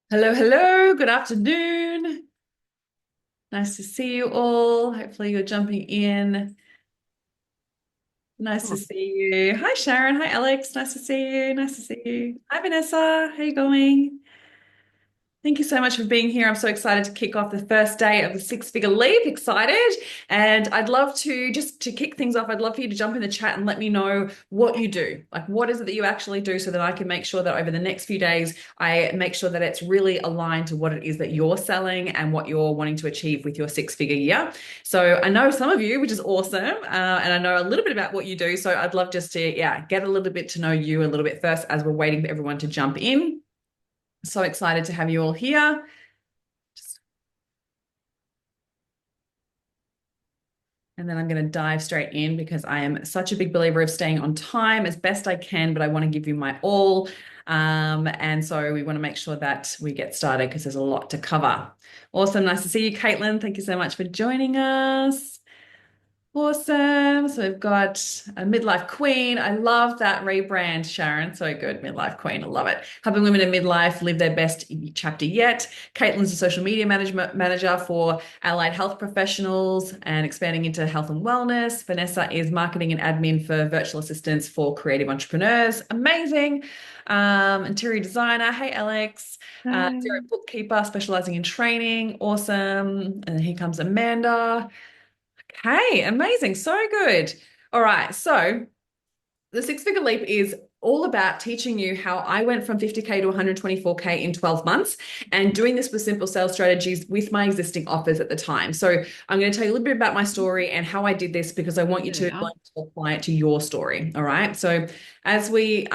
Hello, hello. Good afternoon. Nice to see you all. Hopefully you're jumping in. Nice to see you. Hi, Sharon. Hi, Alex. Nice to see you. Nice to see you. Hi, Vanessa. How you going? Thank you so much for being here. I'm so excited to kick off the first day of the six-figure leap. Excited. And I'd love to just to kick things off, I'd love for you to jump in the chat and let me know what you do. Like, what is it that you actually do so that I can make sure that over the next few days, I make sure that it's really aligned to what it is that you're selling and what you're wanting to achieve with your six-figure year. So I know some of you, which is awesome. And I know a little bit about what you do. So I'd love just to, yeah, get a little bit to know you a little bit first as we're waiting for everyone to jump in. So excited to have you all here. And then I'm going to dive straight in because I am such a big believer of staying on time as best I can, but I want to give you my all. And so we want to make sure that we get started because there's a lot to cover. Awesome. Nice to see you, Caitlin. Thank you so much for joining us. Awesome. So we've got a midlife queen. I love that rebrand, Sharon. So good. Midlife queen. I love it. Helping women in midlife live their best chapter yet. Caitlin's a social media management manager for allied health professionals and expanding into health and wellness. Vanessa is marketing and admin for virtual assistants for creative entrepreneurs. Amazing. Interior designer. Hey, Alex. Sarah, Hi. bookkeeper specializing in training. Awesome. And here comes Amanda. Okay, amazing. So good. All right. So the six figure leap is all about teaching you how I went from 50K to 124K in 12 months and doing this with simple sales strategies with my existing offers at the time. So I'm going to tell you a little bit about my story and how I did this because I want you to Yeah. learn to apply it to your story. All right. So as we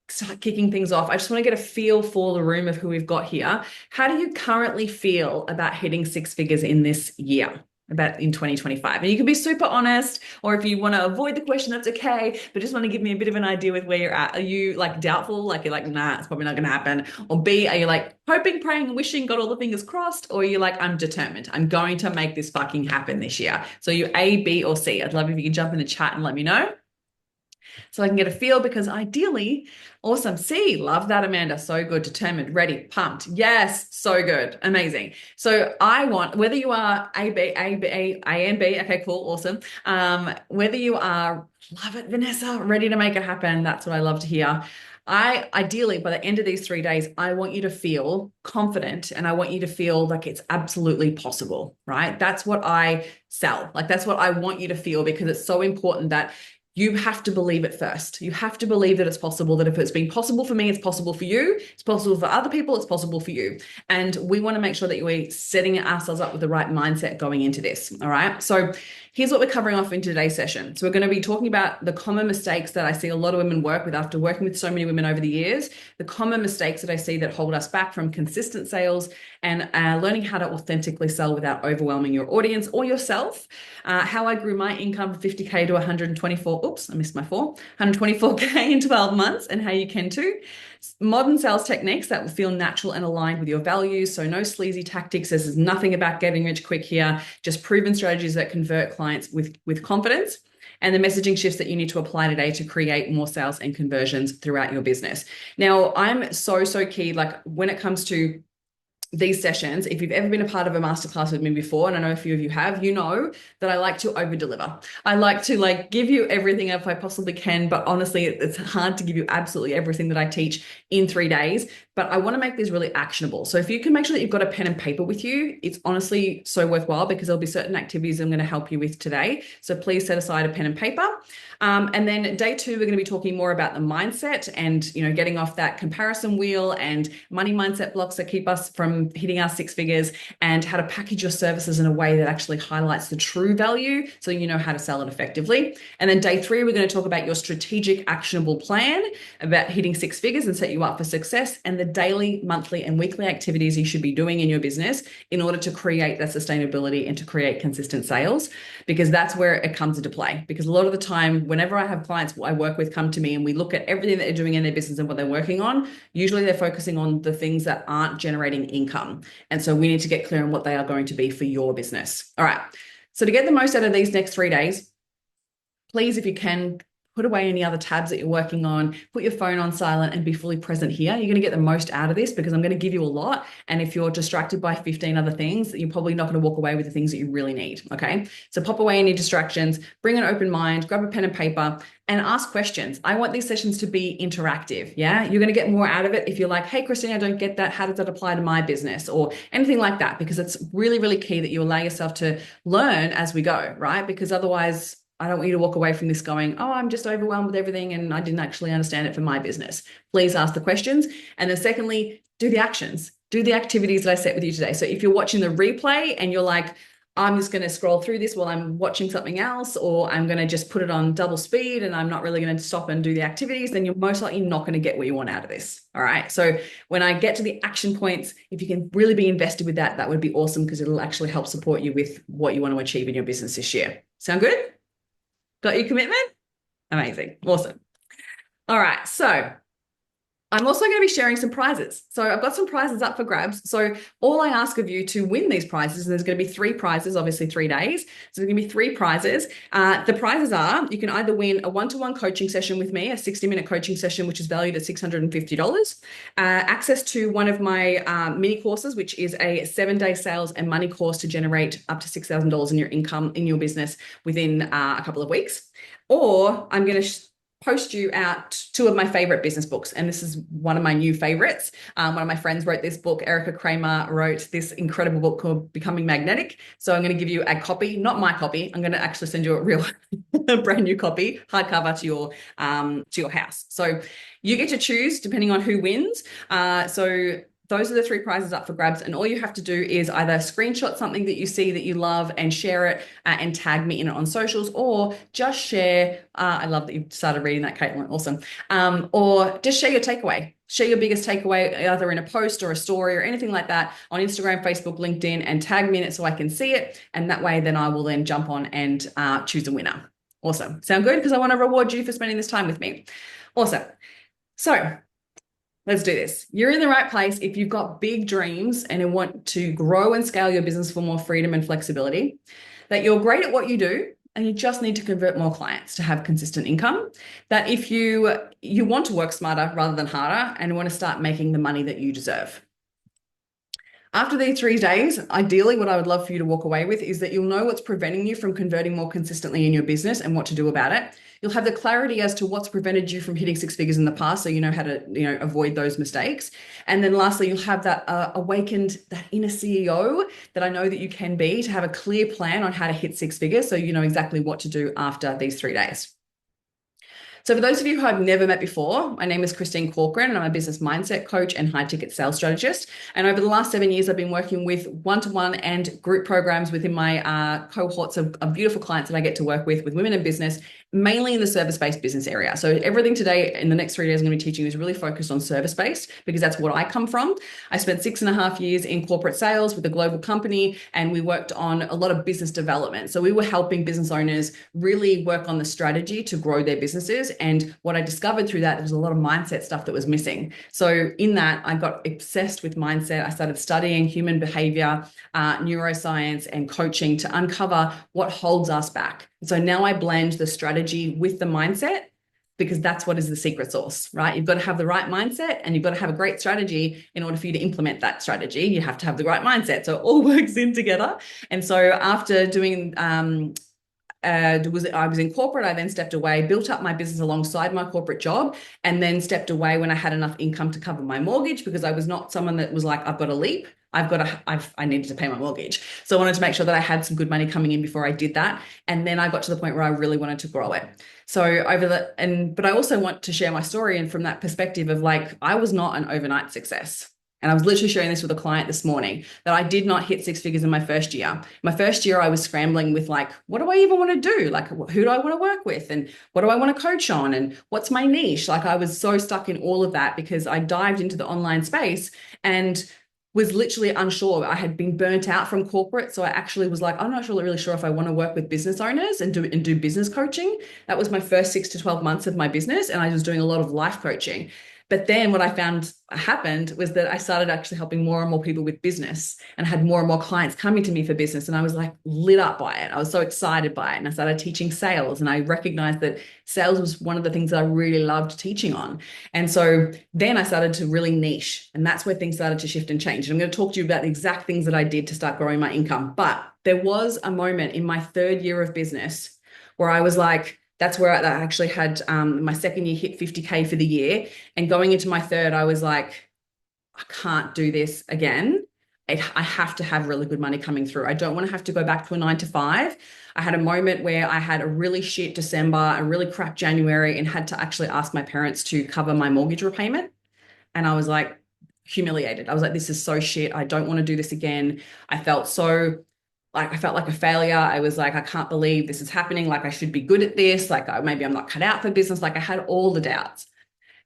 start kicking things off, I just want to get a feel for the room of who we've got here. How do you currently feel about hitting six figures in this year? About in 2025. And you can be super honest, or if you want to avoid the question, that's okay. But just want to give me a bit of an idea with where you're at. Are you like doubtful? Like you're like, nah, it's probably not going to happen. Or B, are you like hoping, praying, wishing, got all the fingers crossed? Or are you like, I'm determined. I'm going to make this fucking happen this year. So you A, B, or C. I'd love if you could jump in the chat and let me know so I can get a feel because ideally, awesome. See, love that, Amanda. So good, determined, ready, pumped. Yes, so good, amazing. So I want whether you are A, B, A, B, A, A, and B. Okay, cool, awesome. Whether you are, love it, Vanessa, ready to make it happen. That's what I love to hear. I ideally, by the end of these 3 days, I want you to feel confident and I want you to feel like it's absolutely possible, right? That's what I sell. Like, that's what I want you to feel because it's so important that you have to believe it first. You have to believe that it's possible, that if it's been possible for me, it's possible for you. It's possible for other people, it's possible for you. And we want to make sure that we're setting ourselves up with the right mindset going into this. All right. So here's what we're covering off in today's session. So we're going to be talking about the common mistakes that I see a lot of women work with after working with so many women over the years, the common mistakes that I see that hold us back from consistent sales and learning how to authentically sell without overwhelming your audience or yourself, how I grew my income from 50K to 124, oops, I missed my four, 124K in 12 months, and how you can too. Modern sales techniques that will feel natural and aligned with your values. So no sleazy tactics. This is nothing about getting rich quick here, just proven strategies that convert clients with confidence and the messaging shifts that you need to apply today to create more sales and conversions throughout your business. Now, I'm so key, like when it comes to these sessions, if you've ever been a part of a masterclass with me before, and I know a few of you have, you know that I like to over deliver. I like to like give you everything if I possibly can, but honestly, it's hard to give you absolutely everything that I teach in 3 days. But I want to make these really actionable. So if you can make sure that you've got a pen and paper with you, it's honestly so worthwhile because there'll be certain activities I'm going to help you with today. So please set aside a pen and paper. And then day two, we're going to be talking more about the mindset and getting off that comparison wheel and money mindset blocks that keep us from hitting our six figures and how to package your services in a way that actually highlights the true value so you know how to sell it effectively. And then day three, we're going to talk about your strategic actionable plan about hitting six figures and set you up for success and the daily, monthly, and weekly activities you should be doing in your business in order to create that sustainability and to create consistent sales, because that's where it comes into play. Because a lot of the time, whenever I have clients I work with come to me and we look at everything that they're doing in their business and what they're working on, usually they're focusing on the things that aren't generating income. And so we need to get clear on what they are going to be for your business. All right. So to get the most out of these next 3 days, please, if you can, put away any other tabs that you're working on, put your phone on silent and be fully present here. You're going to get the most out of this because I'm going to give you a lot. And if you're distracted by 15 other things, you're probably not going to walk away with the things that you really need. Okay. So pop away any distractions, bring an open mind, grab a pen and paper and ask questions. I want these sessions to be interactive. Yeah. You're going to get more out of it if you're like, hey, Christine, I don't get that. How does that apply to my business or anything like that? Because it's really, really key that you allow yourself to learn as we go, right? Because otherwise, I don't want you to walk away from this going, oh, I'm just overwhelmed with everything and I didn't actually understand it for my business. Please ask the questions. And then secondly, do the actions, do the activities that I set with you today. So if you're watching the replay and you're like, I'm just going to scroll through this while I'm watching something else, or I'm going to just put it on double speed and I'm not really going to stop and do the activities, then you're most likely not going to get what you want out of this. All right. So when I get to the action points, if you can really be invested with that, that would be awesome because it'll actually help support you with what you want to achieve in your business this year. Sound good? Got your commitment? Amazing. Awesome. All right. So I'm also going to be sharing some prizes. So I've got some prizes up for grabs. So all I ask of you to win these prizes, and there's going to be 3 prizes, obviously 3 days. So there's going to be 3 prizes. The prizes are, you can either win a one-to-one coaching session with me, a 60-minute coaching session, which is valued at $650, access to one of my mini courses, which is a 7-day sales and money course to generate up to $6,000 in your income in your business within a couple of weeks. Or I'm going to post you out 2 of my favorite business books. And this is one of my new favorites. One of my friends wrote this book. Erica Kramer wrote this incredible book called Becoming Magnetic. So I'm going to give you a copy, not my copy. I'm going to actually send you a real a brand new copy, hardcover to your house. So you get to choose depending on who wins. So those are the 3 prizes up for grabs. And all you have to do is either screenshot something that you see that you love and share it and tag me in it on socials, or just share. I love that you started reading that, Caitlin. Awesome. Or just share your takeaway. Share your biggest takeaway either in a post or a story or anything like that on Instagram, Facebook, LinkedIn, and tag me in it so I can see it. And that way, then I will then jump on and choose a winner. Awesome. Sound good? Because I want to reward you for spending this time with me. Awesome. So let's do this. You're in the right place if you've got big dreams and you want to grow and scale your business for more freedom and flexibility, that you're great at what you do and you just need to convert more clients to have consistent income, that if you want to work smarter rather than harder and want to start making the money that you deserve. After these 3 days, ideally, what I would love for you to walk away with is that you'll know what's preventing you from converting more consistently in your business and what to do about it. You'll have the clarity as to what's prevented you from hitting 6 figures in the past, so you know how to avoid those mistakes. And then lastly, you'll have that awakened, that inner CEO that I know that you can be, to have a clear plan on how to hit 6 figures so you know exactly what to do after these 3 days. So for those of you who I've never met before, my name is Christine Corcoran and I'm a business mindset coach and high ticket sales strategist. And over the last 7 years, I've been working with one-to-one and group programs within my cohorts of beautiful clients that I get to work with women in business, mainly in the service-based business area. So everything today in the next 3 days I'm going to be teaching is really focused on service-based because that's what I come from. I spent 6.5 years in corporate sales with a global company and we worked on a lot of business development. So we were helping business owners really work on the strategy to grow their businesses. And what I discovered through that, there was a lot of mindset stuff that was missing. So in that, I got obsessed with mindset. I started studying human behavior, neuroscience, and coaching to uncover what holds us back. So now I blend the strategy with the mindset because that's what is the secret sauce, right? You've got to have the right mindset and you've got to have a great strategy in order for you to implement that strategy. You have to have the right mindset. So it all works in together. And so after doing I was in corporate. I then stepped away, built up my business alongside my corporate job, and then stepped away when I had enough income to cover my mortgage because I was not someone that was like, I've got to leap. I needed to pay my mortgage. So I wanted to make sure that I had some good money coming in before I did that. And then I got to the point where I really wanted to grow it. So but I also want to share my story. And from that perspective of like, I was not an overnight success. And I was literally sharing this with a client this morning that I did not hit 6 figures in my first year. My first year, I was scrambling with like, what do I even want to do? Like, who do I want to work with? And what do I want to coach on? And what's my niche? Like, I was so stuck in all of that because I dived into the online space and was literally unsure. I had been burnt out from corporate. So I actually was like, I'm not really sure if I want to work with business owners and do business coaching. That was my first 6 to 12 months of my business. And I was doing a lot of life coaching. But then what I found happened was that I started actually helping more and more people with business and had more and more clients coming to me for business. And I was like lit up by it. I was so excited by it. And I started teaching sales. And I recognized that sales was one of the things that I really loved teaching on. And so then I started to really niche. And that's where things started to shift and change. And I'm going to talk to you about the exact things that I did to start growing my income. But there was a moment in my third year of business where I was like, that's where I actually had my second year hit 50K for the year. And going into my third, I was like, I can't do this again. I have to have really good money coming through. I don't want to have to go back to a 9 to 5. I had a moment where I had a really shit December, a really crap January, and had to actually ask my parents to cover my mortgage repayment. And I was like, humiliated. I was like, this is so shit. I don't want to do this again. I felt so like I felt like a failure. I was like, I can't believe this is happening. Like I should be good at this. Like maybe I'm not cut out for business. Like I had all the doubts.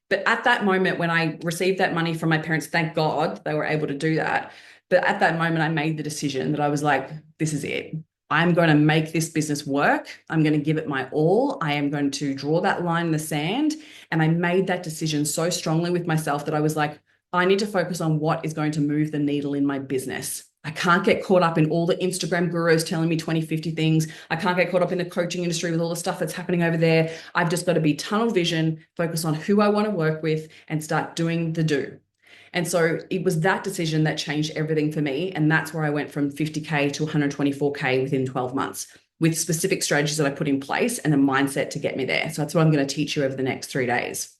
But at that moment, when I received that money from my parents, thank God they were able to do that. But at that moment, I made the decision that I was like, this is it. I'm going to make this business work. I'm going to give it my all. I am going to draw that line in the sand. And I made that decision so strongly with myself that I was like, I need to focus on what is going to move the needle in my business. I can't get caught up in all the Instagram gurus telling me 20, 50 things. I can't get caught up in the coaching industry with all the stuff that's happening over there. I've just got to be tunnel vision, focus on who I want to work with, and start doing the do. And so it was that decision that changed everything for me. And that's where I went from 50K to 124K within 12 months with specific strategies that I put in place and a mindset to get me there. So that's what I'm going to teach you over the next 3 days.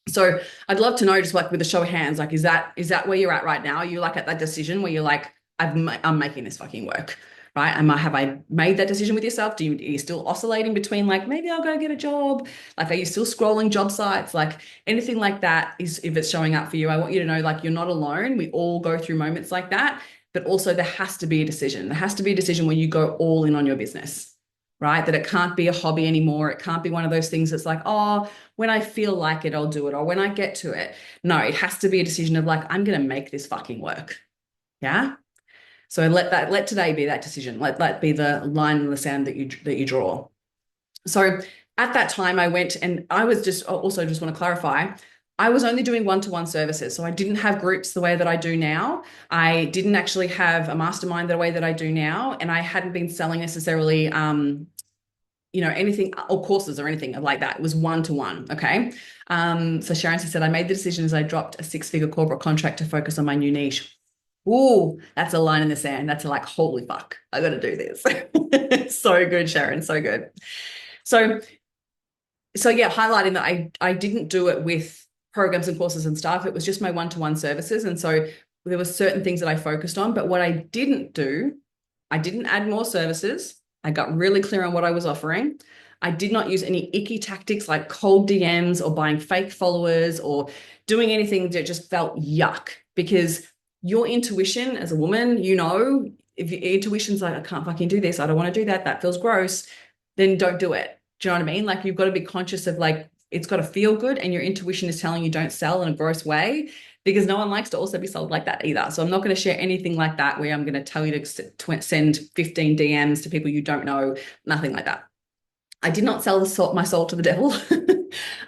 So I'd love to know, just like with a show of hands, like, is that where you're at right now? Are you like at that decision where you're like, I'm making this fucking work, right? Have I made that decision with yourself? Are you still oscillating between like, maybe I'll go get a job? Like, are you still scrolling job sites? Like anything like that is, if it's showing up for you, I want you to know, like, you're not alone. We all go through moments like that, but also there has to be a decision. There has to be a decision where you go all in on your business, right? That it can't be a hobby anymore. It can't be one of those things that's like, oh, when I feel like it, I'll do it. Or when I get to it. No, it has to be a decision of like, I'm going to make this fucking work. Yeah. So let today be that decision. Let that be the line in the sand that you draw. So at that time, I went and I was just also just want to clarify. I was only doing one-to-one services. So I didn't have groups the way that I do now. I didn't actually have a mastermind the way that I do now. And I hadn't been selling necessarily anything or courses or anything like that. It was one-to-one. Okay. So Sharon said, I made the decision as I dropped a 6-figure corporate contract to focus on my new niche. Ooh, that's a line in the sand. That's like, holy fuck, I got to do this. So good, Sharon. So good. So yeah, highlighting that I didn't do it with programs and courses and stuff. It was just my one-to-one services. And so there were certain things that I focused on. But what I didn't do, I didn't add more services. I got really clear on what I was offering. I did not use any icky tactics like cold DMs or buying fake followers or doing anything that just felt yuck, because your intuition as a woman, if your intuition's like, I can't fucking do this, I don't want to do that, that feels gross, then don't do it. Do you know what I mean? Like, you've got to be conscious of like, it's got to feel good, and your intuition is telling you don't sell in a gross way, because no one likes to also be sold like that either. So I'm not going to share anything like that where I'm going to tell you to send 15 DMs to people you don't know, nothing like that. I did not sell my soul to the devil.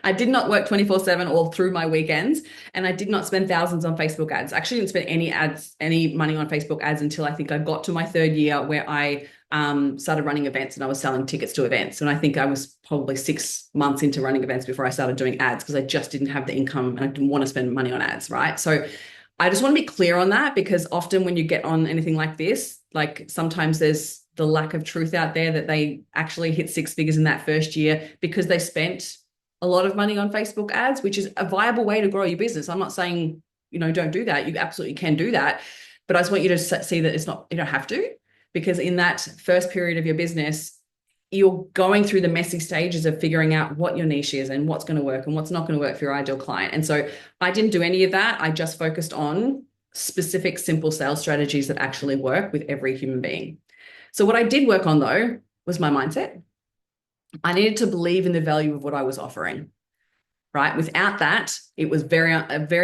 I did not work 24/7 all through my weekends, and I did not spend thousands on Facebook ads. I actually didn't spend any money on Facebook ads until I think I got to my third year, where I started running events and I was selling tickets to events. And I think I was probably 6 months into running events before I started doing ads, because I just didn't have the income and I didn't want to spend money on ads, right? So I just want to be clear on that, because often when you get on anything like this, like sometimes there's the lack of truth out there that they actually hit 6 figures in that first year because they spent a lot of money on Facebook ads, which is a viable way to grow your business. I'm not saying, don't do that. You absolutely can do that. But I just want you to see that it's not, you don't have to, because in that first period of your business, you're going through the messy stages of figuring out what your niche is and what's going to work and what's not going to work for your ideal client. And so I didn't do any of that. I just focused on specific, simple sales strategies that actually work with every human being. So what I did work on, though, was my mindset. I needed to believe in the value of what I was offering, right? Without that, it was very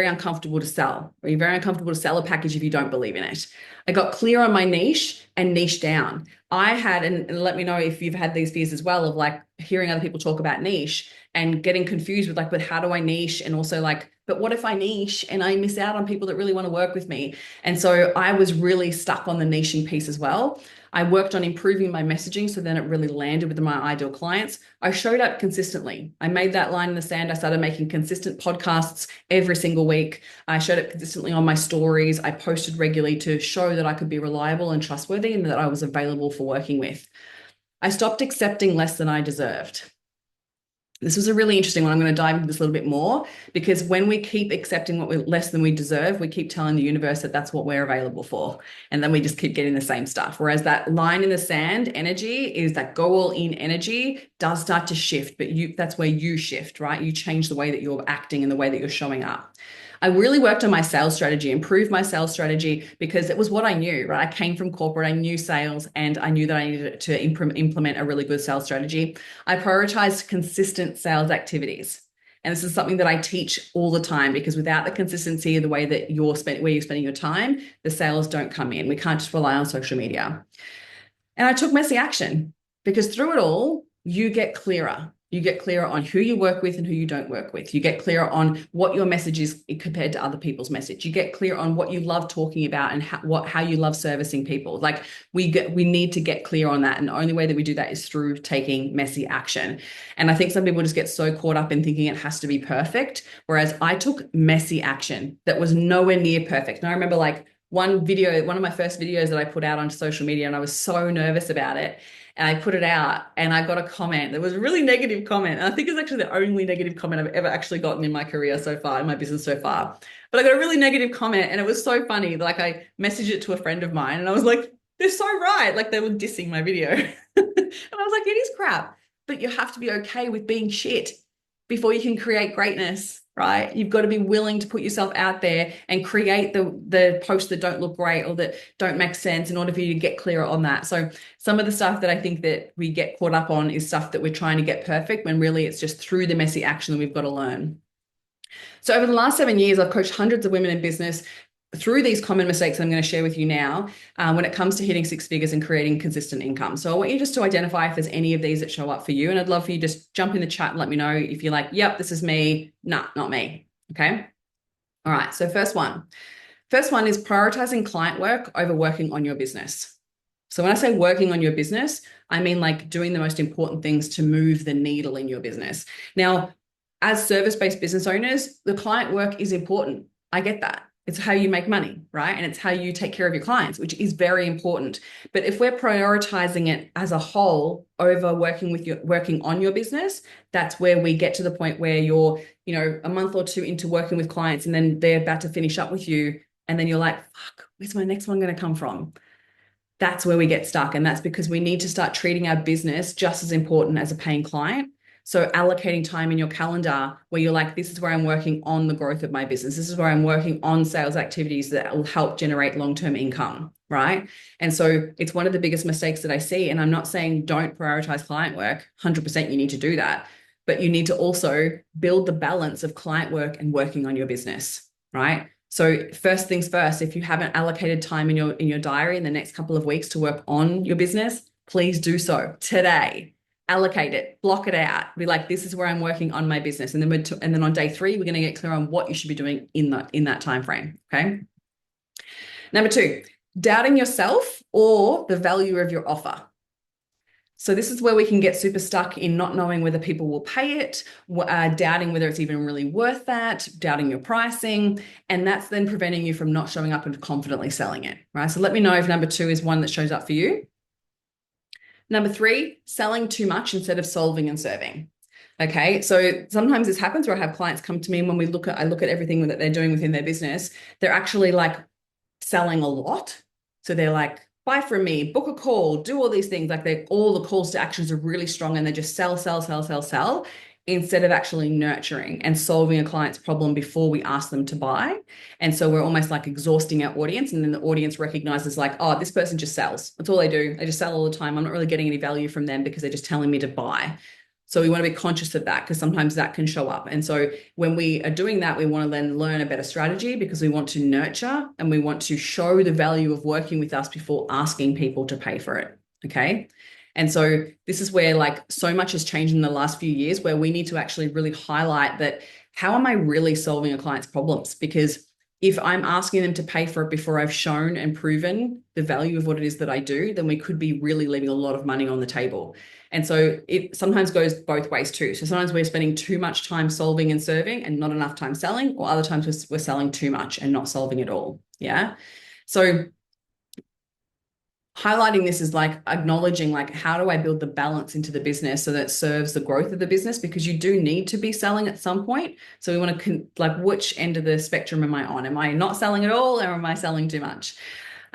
uncomfortable to sell. Very uncomfortable to sell a package if you don't believe in it. I got clear on my niche and niche down. I had, and let me know if you've had these fears as well, of like hearing other people talk about niche and getting confused with like, but how do I niche? And also like, But what if I niche and I miss out on people that really want to work with me? And so I was really stuck on the niching piece as well. I worked on improving my messaging so then it really landed with my ideal clients. I showed up consistently. I made that line in the sand. I started making consistent podcasts every single week. I showed up consistently on my stories. I posted regularly to show that I could be reliable and trustworthy and that I was available for working with. I stopped accepting less than I deserved. This was a really interesting one. I'm going to dive into this a little bit more because when we keep accepting what we're less than we deserve, we keep telling the universe that that's what we're available for. And then we just keep getting the same stuff. Whereas that line in the sand energy is that go all in energy does start to shift, but that's where you shift, right? You change the way that you're acting and the way that you're showing up. I really worked on my sales strategy, improved my sales strategy because it was what I knew, right? I came from corporate, I knew sales, and I knew that I needed to implement a really good sales strategy. I prioritized consistent sales activities. And this is something that I teach all the time because without the consistency of the way that where you're spending your time, the sales don't come in. We can't just rely on social media. And I took messy action because through it all, you get clearer. You get clearer on who you work with and who you don't work with. You get clearer on what your message is compared to other people's message. You get clear on what you love talking about and how you love servicing people. Like we need to get clear on that. And the only way that we do that is through taking messy action. And I think some people just get so caught up in thinking it has to be perfect. Whereas I took messy action that was nowhere near perfect. And I remember like one of my first videos that I put out on social media, and I was so nervous about it. And I put it out and I got a comment. There was a really negative comment. And I think it's actually the only negative comment I've ever actually gotten in my career so far, in my business so far. But I got a really negative comment and it was so funny. Like I messaged it to a friend of mine and I was like, they're so right. Like they were dissing my video. And I was like, it is crap. But you have to be okay with being shit before you can create greatness, right? You've got to be willing to put yourself out there and create the posts that don't look great or that don't make sense in order for you to get clearer on that. So some of the stuff that I think that we get caught up on is stuff that we're trying to get perfect when really it's just through the messy action that we've got to learn. So over the last 7 years, I've coached hundreds of women in business through these common mistakes I'm going to share with you now when it comes to hitting six figures and creating consistent income. So I want you just to identify if there's any of these that show up for you. And I'd love for you to just jump in the chat and let me know if you're like, yep, this is me. Nah, not me. Okay. All right. So first one is prioritizing client work over working on your business. So when I say working on your business, I mean like doing the most important things to move the needle in your business. Now, as service-based business owners, the client work is important. I get that. It's how you make money, right? And it's how you take care of your clients, which is very important. But if we're prioritizing it as a whole over working on your business, that's where we get to the point where you're, a month or two into working with clients and then they're about to finish up with you. And then you're like, fuck, where's my next one going to come from? That's where we get stuck. And that's because we need to start treating our business just as important as a paying client. So allocating time in your calendar where you're like, this is where I'm working on the growth of my business. This is where I'm working on sales activities that will help generate long-term income, right? And so it's one of the biggest mistakes that I see. And I'm not saying don't prioritize client work. 100% you need to do that. But you need to also build the balance of client work and working on your business, right? So first things first, if you haven't allocated time in your diary in the next couple of weeks to work on your business, please do so today. Allocate it, block it out. Be like, this is where I'm working on my business. And then on day 3, we're going to get clear on what you should be doing in that time frame. Okay. Number 2, doubting yourself or the value of your offer. So this is where we can get super stuck in not knowing whether people will pay it, doubting whether it's even really worth that, doubting your pricing, and that's then preventing you from not showing up and confidently selling it, right? So let me know if number 2 is one that shows up for you. Number 3, selling too much instead of solving and serving. Okay, so sometimes this happens where I have clients come to me and when I look at everything that they're doing within their business, they're actually like selling a lot. So they're like, buy from me, book a call, do all these things. Like all the calls to actions are really strong and they just sell instead of actually nurturing and solving a client's problem before we ask them to buy. And so we're almost like exhausting our audience. And then the audience recognizes like, oh, this person just sells. That's all they do. They just sell all the time. I'm not really getting any value from them because they're just telling me to buy. So we want to be conscious of that because sometimes that can show up. And so when we are doing that, we want to then learn a better strategy because we want to nurture and we want to show the value of working with us before asking people to pay for it. Okay. And so this is where like so much has changed in the last few years where we need to actually really highlight that how am I really solving a client's problems? Because if I'm asking them to pay for it before I've shown and proven the value of what it is that I do, then we could be really leaving a lot of money on the table. And so it sometimes goes both ways too. So sometimes we're spending too much time solving and serving and not enough time selling, or other times we're selling too much and not solving at all. Yeah. So highlighting this is like acknowledging like how do I build the balance into the business so that it serves the growth of the business, because you do need to be selling at some point. So we want to like which end of the spectrum am I on? Am I not selling at all, or am I selling too much?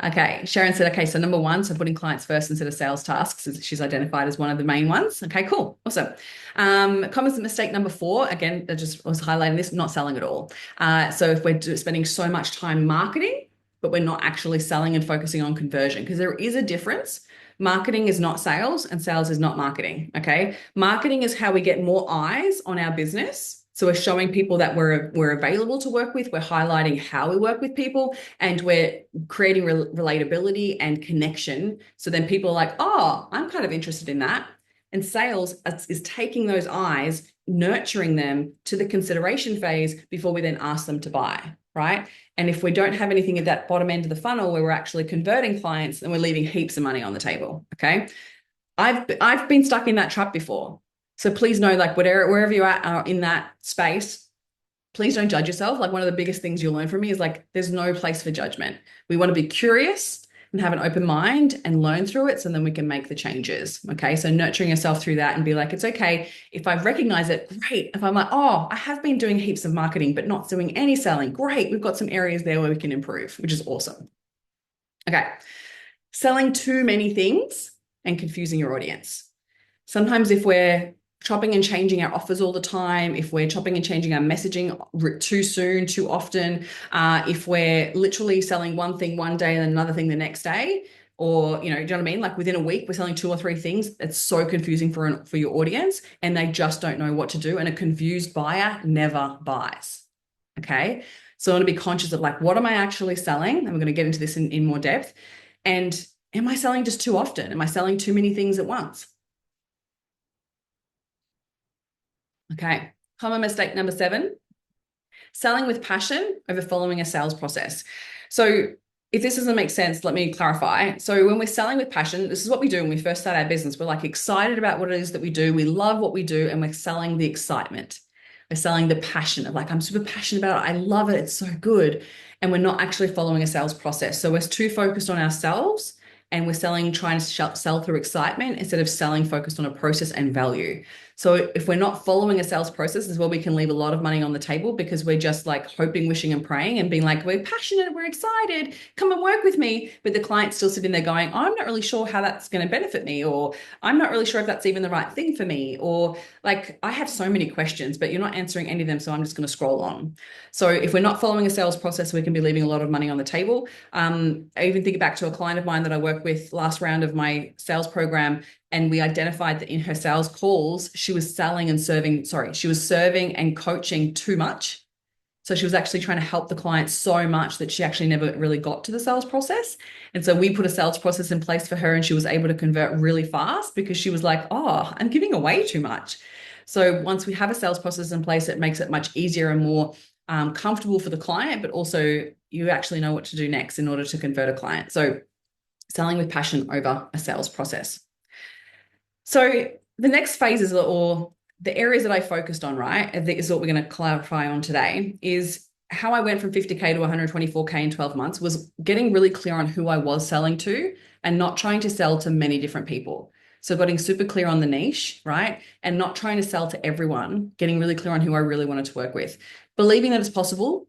Okay, Sharon said, okay, so number one, so putting clients first instead of sales tasks, she's identified as one of the main ones. Okay, common mistake number four, again, I just was highlighting this, not selling at all. So if we're spending so much time marketing, but we're not actually selling and focusing on conversion, because there is a difference. Marketing is not sales and sales is not marketing. Okay. Marketing is how we get more eyes on our business. So we're showing people that we're available to work with. We're highlighting how we work with people, and we're creating relatability and connection. So then people are like, oh, I'm kind of interested in that. And sales is taking those eyes, nurturing them to the consideration phase before we then ask them to buy, right? And if we don't have anything at that bottom end of the funnel where we're actually converting clients, then we're leaving heaps of money on the table. Okay. I've been stuck in that trap before. So please know, like wherever you're at in that space, please don't judge yourself. Like one of the biggest things you'll learn from me is like there's no place for judgment. We want to be curious and have an open mind and learn through it so then we can make the changes. Okay. So nurturing yourself through that and be like, it's okay. If I recognize it, great. If I'm like, oh, I have been doing heaps of marketing, but not doing any selling, great. We've got some areas there where we can improve, which is awesome. Okay. Selling too many things and confusing your audience. Sometimes if we're chopping and changing our offers all the time, if we're chopping and changing our messaging too soon, too often, if we're literally selling one thing one day and another thing the next day, or, you know what I mean? Like within a week, we're selling two or three things. It's so confusing for your audience, and they just don't know what to do. And a confused buyer never buys. Okay. So I want to be conscious of like, what am I actually selling? And we're going to get into this in more depth. And am I selling just too often? Am I selling too many things at once? Okay. Common mistake number 7, selling with passion over following a sales process. So if this doesn't make sense, let me clarify. So when we're selling with passion, this is what we do when we first start our business. We're like excited about what it is that we do. We love what we do, and we're selling the excitement. We're selling the passion of like, I'm super passionate about it. I love it. It's so good. And we're not actually following a sales process. So we're too focused on ourselves, and we're selling, trying to sell through excitement instead of selling focused on a process and value. So if we're not following a sales process as well, we can leave a lot of money on the table because we're just like hoping, wishing, and praying and being like, we're passionate, we're excited, come and work with me. But the client's still sitting there going, I'm not really sure how that's going to benefit me, or I'm not really sure if that's even the right thing for me, or like, I have so many questions, but you're not answering any of them. So I'm just going to scroll on. So if we're not following a sales process, we can be leaving a lot of money on the table. I even think back to a client of mine that I worked with last round of my sales program, and we identified that in her sales calls, she was selling and serving, she was serving and coaching too much. So she was actually trying to help the client so much that she actually never really got to the sales process. And so we put a sales process in place for her, and she was able to convert really fast because she was like, oh, I'm giving away too much. So once we have a sales process in place, it makes it much easier and more comfortable for the client, but also you actually know what to do next in order to convert a client. So selling with passion over a sales process. So the next phases, or the areas that I focused on, right, is what we're going to clarify on today, is how I went from 50K to 124K in 12 months was getting really clear on who I was selling to and not trying to sell to many different people. So getting super clear on the niche, right? And not trying to sell to everyone, getting really clear on who I really wanted to work with. Believing that it's possible,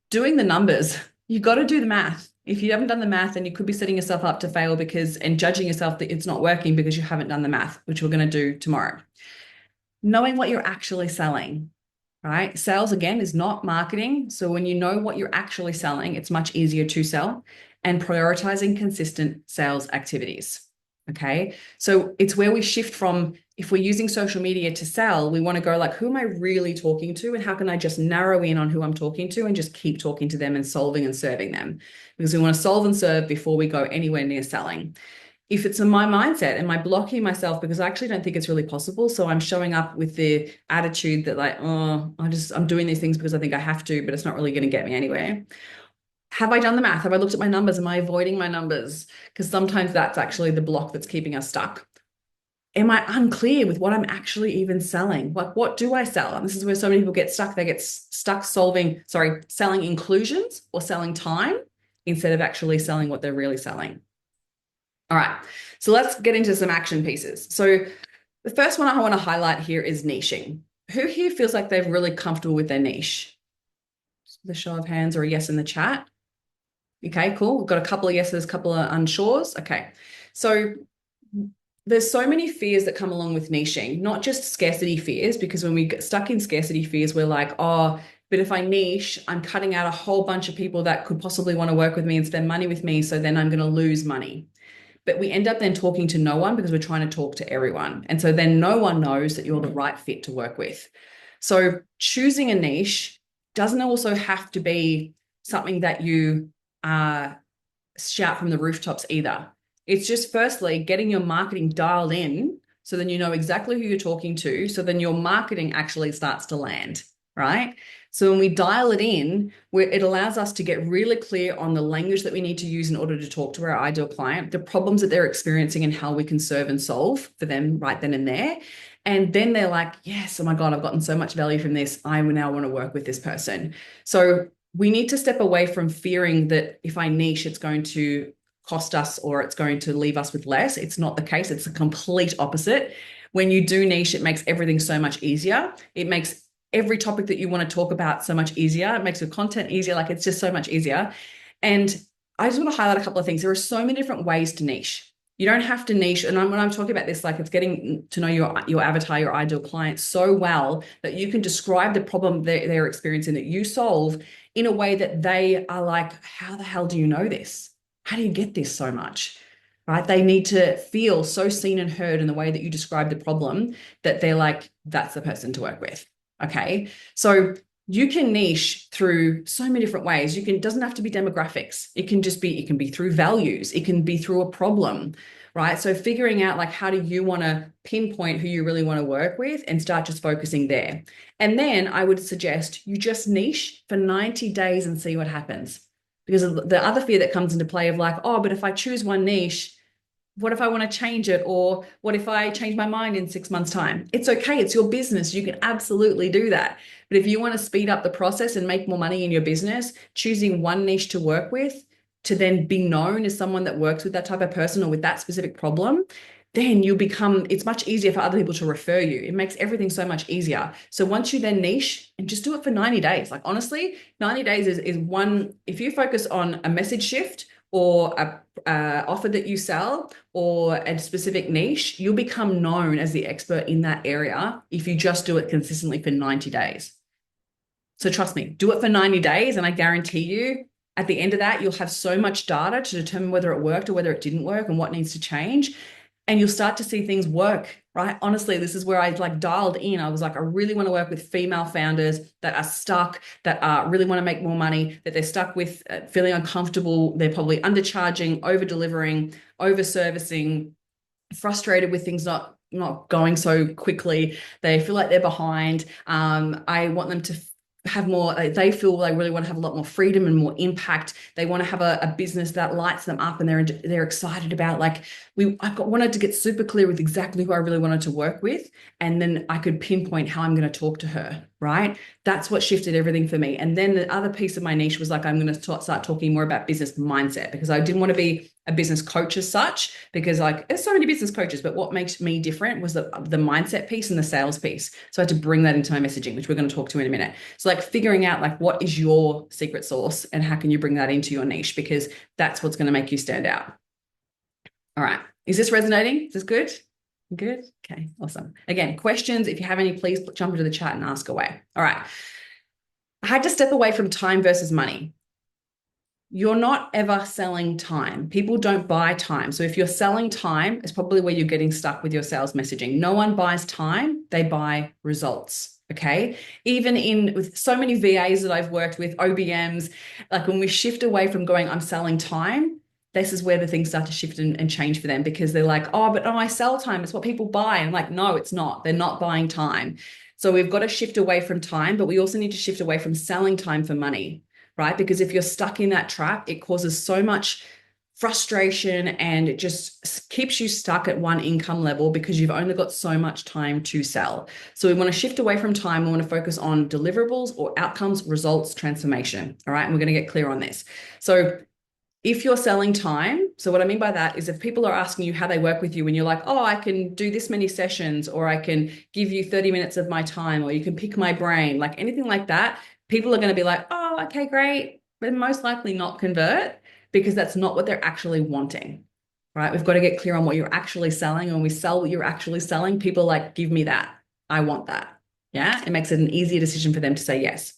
doing the numbers. You've got to do the math. If you haven't done the math, then you could be setting yourself up to fail and judging yourself that it's not working because you haven't done the math, which we're going to do tomorrow. Knowing what you're actually selling, right? Sales, again, is not marketing. So when you know what you're actually selling, it's much easier to sell, and prioritizing consistent sales activities. Okay. So it's where we shift from, if we're using social media to sell, we want to go like, who am I really talking to? And how can I just narrow in on who I'm talking to and just keep talking to them and solving and serving them? Because we want to solve and serve before we go anywhere near selling. if it's in my mindset, am I blocking myself because I actually don't think it's really possible? So I'm showing up with the attitude that like, oh, I'm doing these things because I think I have to, but it's not really going to get me anywhere. Have I done the math? Have I looked at my numbers? Am I avoiding my numbers? Because sometimes that's actually the block that's keeping us stuck. Am I unclear with what I'm actually even selling? Like, what do I sell? And this is where so many people get stuck. They get stuck selling inclusions or selling time instead of actually selling what they're really selling. All right. So let's get into some action pieces. So the first one I want to highlight here is niching. Who here feels like they're really comfortable with their niche? The show of hands or a yes in the chat. Okay, cool. We've got a couple of yeses, a couple of unshores. Okay. So there's so many fears that come along with niching, not just scarcity fears, because when we get stuck in scarcity fears, we're like, oh, but if I niche, I'm cutting out a whole bunch of people that could possibly want to work with me and spend money with me. So then I'm going to lose money. But we end up then talking to no one because we're trying to talk to everyone. And so then no one knows that you're the right fit to work with. So choosing a niche doesn't also have to be something that you shout from the rooftops either. It's just firstly getting your marketing dialed in so then you know exactly who you're talking to. So then your marketing actually starts to land, right? So when we dial it in, it allows us to get really clear on the language that we need to use in order to talk to our ideal client, the problems that they're experiencing and how we can serve and solve for them right then and there. And then they're like, yes, oh my God, I've gotten so much value from this. I now want to work with this person. So we need to step away from fearing that if I niche, it's going to cost us or it's going to leave us with less. It's not the case. It's the complete opposite. When you do niche, it makes everything so much easier. It makes every topic that you want to talk about so much easier. It makes your content easier. Like it's just so much easier. And I just want to highlight a couple of things. There are so many different ways to niche. You don't have to niche. And when I'm talking about this, like it's getting to know your avatar, your ideal client so well that you can describe the problem they're experiencing that you solve in a way that they are like, how the hell do you know this? How do you get this so much? Right? They need to feel so seen and heard in the way that you describe the problem that they're like, that's the person to work with. Okay. So you can niche through so many different ways. It doesn't have to be demographics. It can be through values. It can be through a problem, right? So figuring out like, how do you want to pinpoint who you really want to work with and start just focusing there. And then I would suggest you just niche for 90 days and see what happens. Because the other fear that comes into play of like, oh, but if I choose one niche, what if I want to change it? Or what if I change my mind in 6 months' time? It's okay. It's your business. You can absolutely do that. But if you want to speed up the process and make more money in your business, choosing one niche to work with to then be known as someone that works with that type of person or with that specific problem, then it's much easier for other people to refer you. It makes everything so much easier. So once you then niche and just do it for 90 days, like honestly, 90 days is one, if you focus on a message shift or a offer that you sell or a specific niche, you'll become known as the expert in that area if you just do it consistently for 90 days. So trust me, do it for 90 days and I guarantee you at the end of that, you'll have so much data to determine whether it worked or whether it didn't work and what needs to change. And you'll start to see things work, right? Honestly, this is where I like dialed in. I was like, I really want to work with female founders that are stuck, that really want to make more money, that they're stuck with feeling uncomfortable. They're probably undercharging, over delivering, over servicing, frustrated with things not going so quickly. They feel like they're behind. I want them to have more, they feel they really want to have a lot more freedom and more impact. They want to have a business that lights them up and they're excited about like wanted to get super clear with exactly who I really wanted to work with. And then I could pinpoint how I'm going to talk to her, right? That's what shifted everything for me. And then the other piece of my niche was like, I'm going to start talking more about business mindset because I didn't want to be a business coach as such, because like there's so many business coaches, but what makes me different was the mindset piece and the sales piece. So I had to bring that into my messaging, which we're going to talk to in a minute. So like figuring out like what is your secret sauce and how can you bring that into your niche, because that's what's going to make you stand out. All right. Is this resonating? Is this good? Good. Okay. Awesome. Again, questions. If you have any, please jump into the chat and ask away. All right. I had to step away from time versus money. You're not ever selling time. People don't buy time. So if you're selling time, it's probably where you're getting stuck with your sales messaging. No one buys time, they buy results. Okay. Even with so many VAs that I've worked with, OBMs, like when we shift away from going, I'm selling time, this is where the things start to shift and change for them, because they're like, oh, but no, I sell time. It's what people buy. And I'm like, no, it's not. They're not buying time. So we've got to shift away from time, but we also need to shift away from selling time for money, right? Because if you're stuck in that trap, it causes so much frustration and it just keeps you stuck at one income level because you've only got so much time to sell. So we want to shift away from time. We want to focus on deliverables or outcomes, results, transformation. All right. And we're going to get clear on this. So if you're selling time, so what I mean by that is if people are asking you how they work with you and you're like, oh, I can do this many sessions, or I can give you 30 minutes of my time, or you can pick my brain, like anything like that, people are going to be like, oh, okay, great, but most likely not convert because that's not what they're actually wanting, right? We've got to get clear on what you're actually selling. And when we sell what you're actually selling, people are like, give me that. I want that. Yeah. It makes it an easier decision for them to say yes.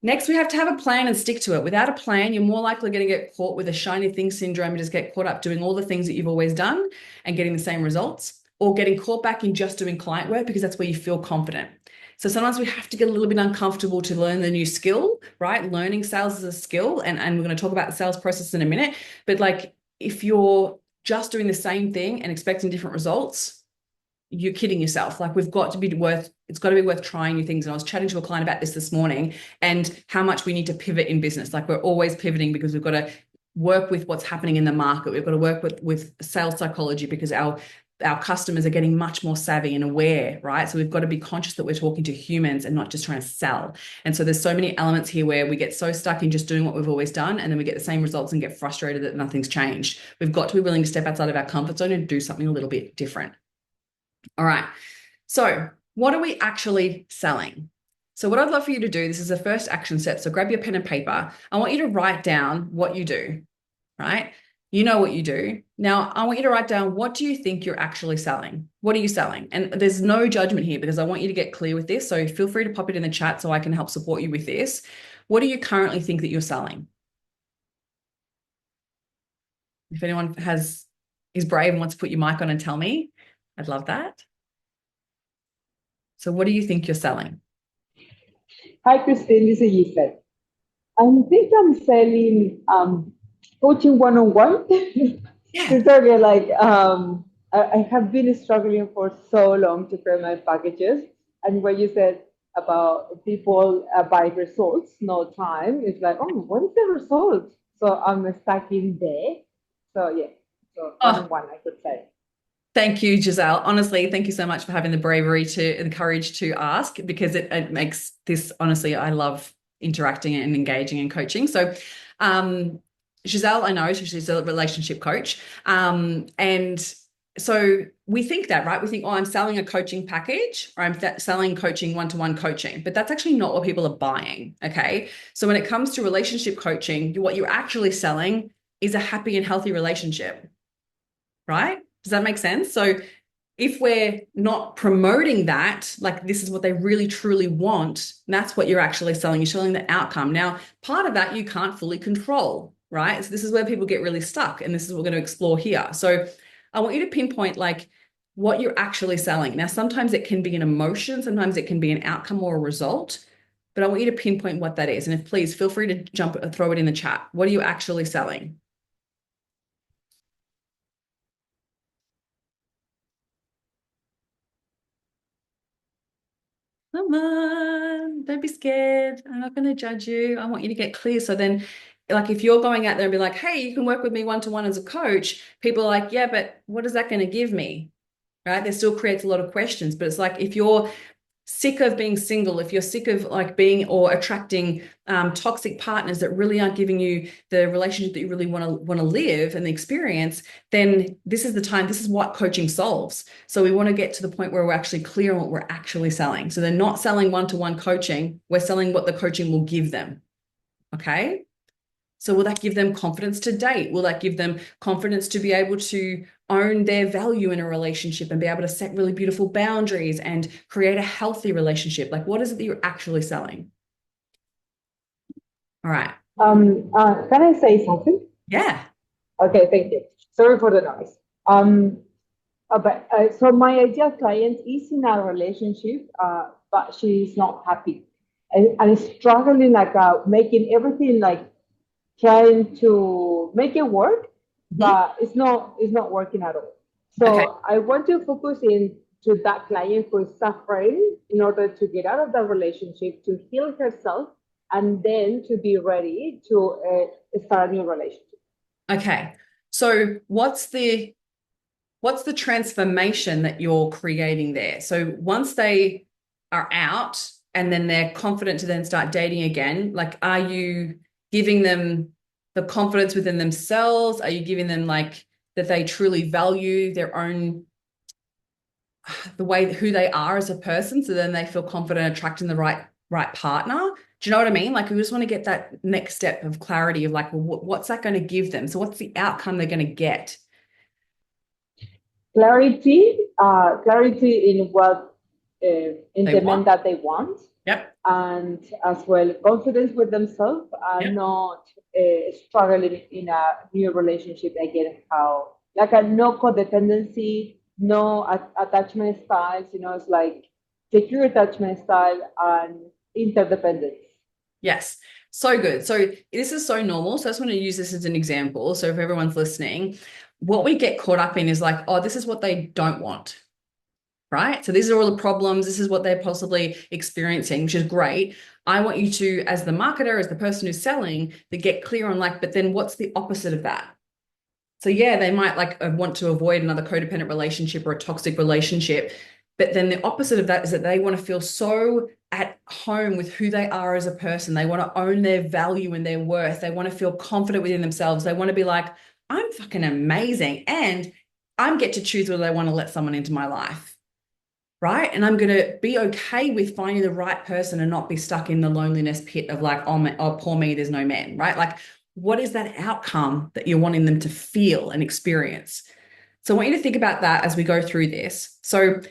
Next, we have to have a plan and stick to it. Without a plan, you're more likely going to get caught with a shiny thing syndrome and just get caught up doing all the things that you've always done and getting the same results, or getting caught back in just doing client work because that's where you feel confident. So sometimes we have to get a little bit uncomfortable to learn the new skill, right? Learning sales is a skill, and we're going to talk about the sales process in a minute. But like if you're just doing the same thing and expecting different results, you're kidding yourself. Like it's got to be worth trying new things. And I was chatting to a client about this morning and how much we need to pivot in business. Like we're always pivoting because we've got to work with what's happening in the market. We've got to work with sales psychology because our customers are getting much more savvy and aware, right? So we've got to be conscious that we're talking to humans and not just trying to sell. And so there's so many elements here where we get so stuck in just doing what we've always done, and then we get the same results and get frustrated that nothing's changed. We've got to be willing to step outside of our comfort zone and do something a little bit different. All right. So, what are we actually selling? So, what I'd love for you to do, this is the first action step. So, grab your pen and paper. I want you to write down what you do, right? You know what you do. Now, I want you to write down, what do you think you're actually selling? What are you selling? And there's no judgment here because I want you to get clear with this. So, feel free to pop it in the chat so I can help support you with this. What do you currently think that you're selling? If anyone is brave and wants to put your mic on and tell me, I'd love that. So, what do you think you're selling? Hi, Christine. This is Yvette. I think I'm selling coaching one-on-one. Yeah. It's okay. Like I have been struggling for so long to prepare my packages, and what you said about people buy results, no time. It's like, oh, what is the result? So I'm stuck in there. So yeah, so Oh, one-on-one, I could say. thank you, Giselle. Honestly, thank you so much for having the bravery to and the courage to ask, because it makes this, honestly, I love interacting and engaging and coaching. So, um, Giselle, I know she's a relationship coach. And so we think that, right? We think, oh, I'm selling a coaching package, or I'm selling coaching, one-to-one coaching, but that's actually not what people are buying. Okay. So when it comes to relationship coaching, what you're actually selling is a happy and healthy relationship, right? Does that make sense? So if we're not promoting that, like this is what they really truly want, that's what you're actually selling. You're selling the outcome. Now, part of that you can't fully control, right? So this is where people get really stuck, and this is what we're going to explore here. So I want you to pinpoint like what you're actually selling. Now, sometimes it can be an emotion, sometimes it can be an outcome or a result, but I want you to pinpoint what that is. And if please feel free to throw it in the chat. What are you actually selling? Come on, don't be scared. I'm not going to judge you. I want you to get clear. So then, like, if you're going out there and be like, hey, you can work with me one-to-one as a coach, people are like, yeah, but what is that going to give me? Right? There still creates a lot of questions. But it's like, if you're sick of being single, if you're sick of like being or attracting toxic partners that really aren't giving you the relationship that you really want to live and the experience, then this is the time. This is what coaching solves. So we want to get to the point where we're actually clear on what we're actually selling. So they're not selling one-to-one coaching. We're selling what the coaching will give them. Okay. So will that give them confidence to date? Will that give them confidence to be able to own their value in a relationship and be able to set really beautiful boundaries and create a healthy relationship? Like, what is it that you're actually selling? All right. Can I say something? Yeah. Okay, thank you. Sorry for the noise. So my ideal client is in a relationship, but she's not happy and struggling like making everything like trying to make it work, Mhm. but it's not working at all. Okay. So I want to focus in to that client who is suffering in order to get out of that relationship, to heal herself, and then to be ready to start a new relationship. Okay. So what's the transformation that you're creating there? So once they are out and then they're confident to then start dating again, like are you giving them the confidence within themselves? Are you giving them like that they truly value their own the way who they are as a person so then they feel confident attracting the right partner? Do you know what I mean? Like we just want to get that next step of clarity of like, well, what's that going to give them? So what's the outcome they're going to get? Clarity in what in They the men want. that they want, Yep. and as well confidence with themselves, and Yep. not struggling in a new relationship again. How like a no codependency, no attachment styles. You know, it's like secure attachment style and interdependence. Yes. So good. So this is so normal. So I just want to use this as an example. So if everyone's listening, what we get caught up in is like, oh, this is what they don't want, right? So these are all the problems. This is what they're possibly experiencing, which is great. I want you to, as the marketer, as the person who's selling, to get clear on like, but then what's the opposite of that? So yeah, they might like want to avoid another codependent relationship or a toxic relationship. But then the opposite of that is that they want to feel so at home with who they are as a person. They want to own their value and their worth. They want to feel confident within themselves. They want to be like, I'm fucking amazing. And I get to choose whether they want to let someone into my life. Right. And I'm going to be okay with finding the right person and not be stuck in the loneliness pit of like, oh, poor me, there's no man. Right. Like, what is that outcome that you're wanting them to feel and experience? So I want you to think about that as we go through this. So,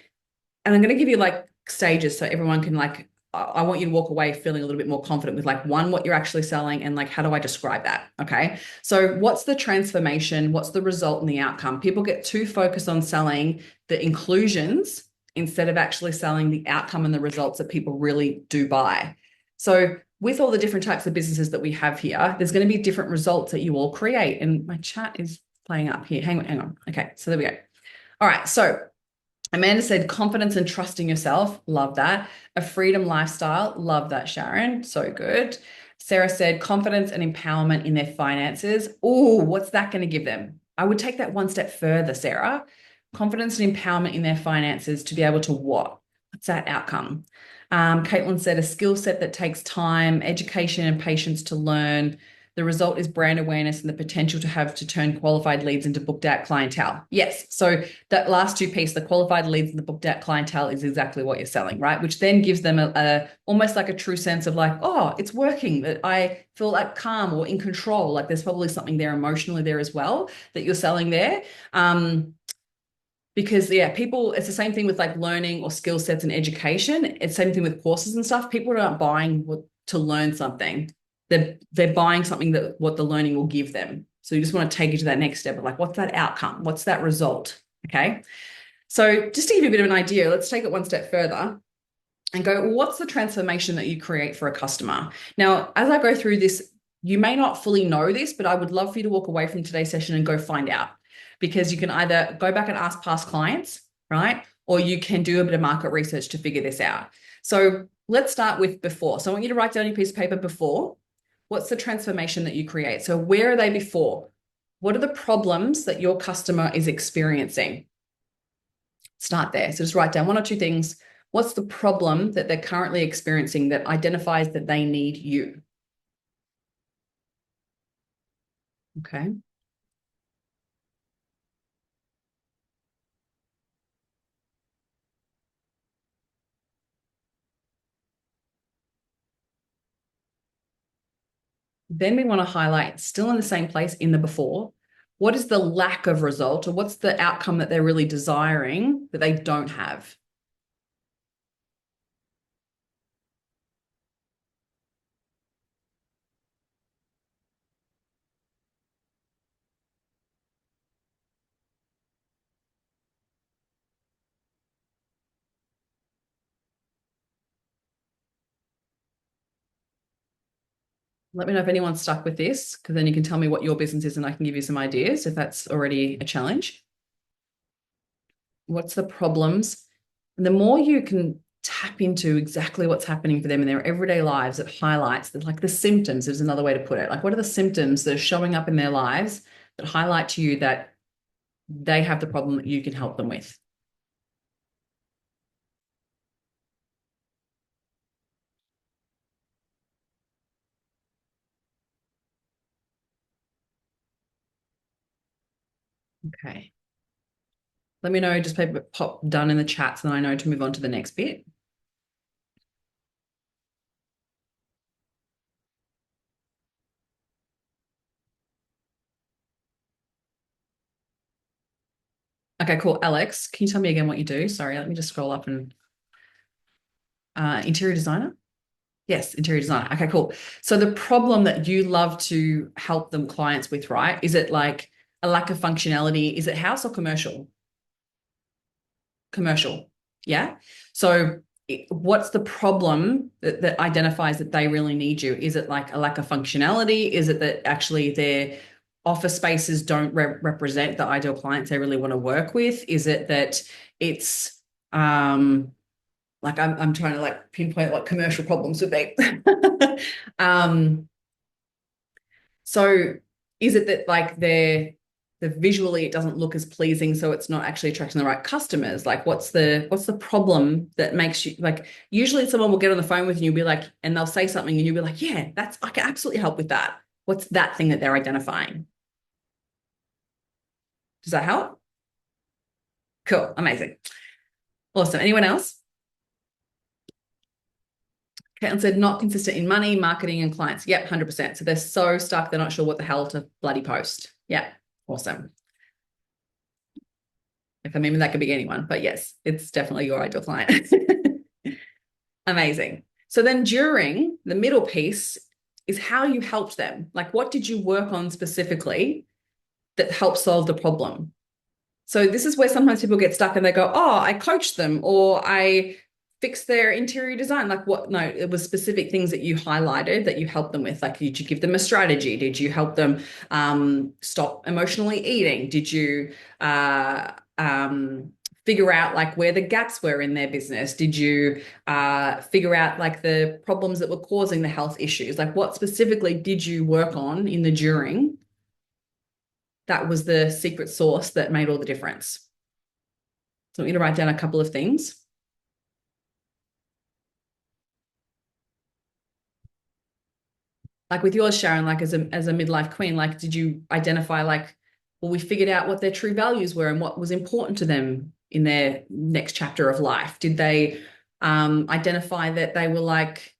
and I'm going to give you like stages so everyone can like, I want you to walk away feeling a little bit more confident with like one, what you're actually selling and like, how do I describe that? Okay. So what's the transformation? What's the result and the outcome? People get too focused on selling the inclusions instead of actually selling the outcome and the results that people really do buy. So with all the different types of businesses that we have here, there's going to be different results that you all create. And my chat is playing up here. Hang on, hang on. Okay. So there we go. All right. So Amanda said confidence and trusting yourself. Love that. A freedom lifestyle. Love that, Sharon. So good. Sarah said confidence and empowerment in their finances. Oh, what's that going to give them? I would take that one step further, Sarah. Confidence and empowerment in their finances to be able to what? What's that outcome? Caitlin said a skill set that takes time, education, and patience to learn. The result is brand awareness and the potential to have to turn qualified leads into booked out clientele. Yes. So that last two piece, the qualified leads and the booked out clientele is exactly what you're selling, right? Which then gives them a almost like a true sense of like, oh, it's working, that I feel like calm or in control. Like there's probably something there emotionally there as well that you're selling there. Because yeah, people, it's the same thing with like learning or skill sets and education. It's the same thing with courses and stuff. People aren't buying to learn something. They're buying something that what the learning will give them. So you just want to take it to that next step of like, what's that outcome? What's that result? Okay. So just to give you a bit of an idea, let's take it one step further and go, well, what's the transformation that you create for a customer? Now, as I go through this, you may not fully know this, but I would love for you to walk away from today's session and go find out because you can either go back and ask past clients, right? Or you can do a bit of market research to figure this out. So let's start with before. So I want you to write down your piece of paper before. What's the transformation that you create? So where are they before? What are the problems that your customer is experiencing? Start there. So just write down one or two things. What's the problem that they're currently experiencing that identifies that they need you? Okay. Then we want to highlight, still in the same place in the before, what is the lack of result or what's the outcome that they're really desiring that they don't have? Let me know if anyone's stuck with this, because then you can tell me what your business is and I can give you some ideas if that's already a challenge. What's the problems? And the more you can tap into exactly what's happening for them in their everyday lives, it highlights that, like, the symptoms is another way to put it. Like, what are the symptoms that are showing up in their lives that highlight to you that they have the problem that you can help them with? Okay. Let me know, just pop done in the chat so that I know to move on to the next bit. Okay, cool. Alex, can you tell me again what you do? Sorry, let me just scroll up and interior designer? Yes, interior designer. Okay, cool. So the problem that you love to help them clients with, right? Is it like a lack of functionality? Is it house or commercial? Commercial. Yeah. So what's the problem that identifies that they really need you? Is it like a lack of functionality? Is it that actually their office spaces don't represent the ideal clients they really want to work with? Is it that it's like I'm trying to like pinpoint what commercial problems would be. um, so is it that like the visually it doesn't look as pleasing, so it's not actually attracting the right customers? Like what's the problem that makes you like usually someone will get on the phone with you and you'll be like, and they'll say something and you'll be like, yeah, that's I can absolutely help with that. What's that thing that they're identifying? Does that help? Cool, amazing. Awesome. Anyone else? Caitlin said not consistent in money, marketing, and clients. Yep, 100%. So they're so stuck, they're not sure what the hell to bloody post. Yeah, awesome. If I mean, that could be anyone, but yes, it's definitely your ideal client. Amazing. So then during the middle piece is how you helped them. Like, what did you work on specifically that helped solve the problem? So this is where sometimes people get stuck and they go, oh, I coached them or I fixed their interior design. Like what? No, it was specific things that you highlighted that you helped them with. Like, did you give them a strategy? Did you help them stop emotionally eating? Did you figure out like where the gaps were in their business? Did you figure out like the problems that were causing the health issues? Like what specifically did you work on in the during that was the secret sauce that made all the difference? So I want you to write down a couple of things. Like with yours, Sharon, like as a midlife queen, like did you identify like, well, we figured out what their true values were and what was important to them in their next chapter of life? Did they identify that they were like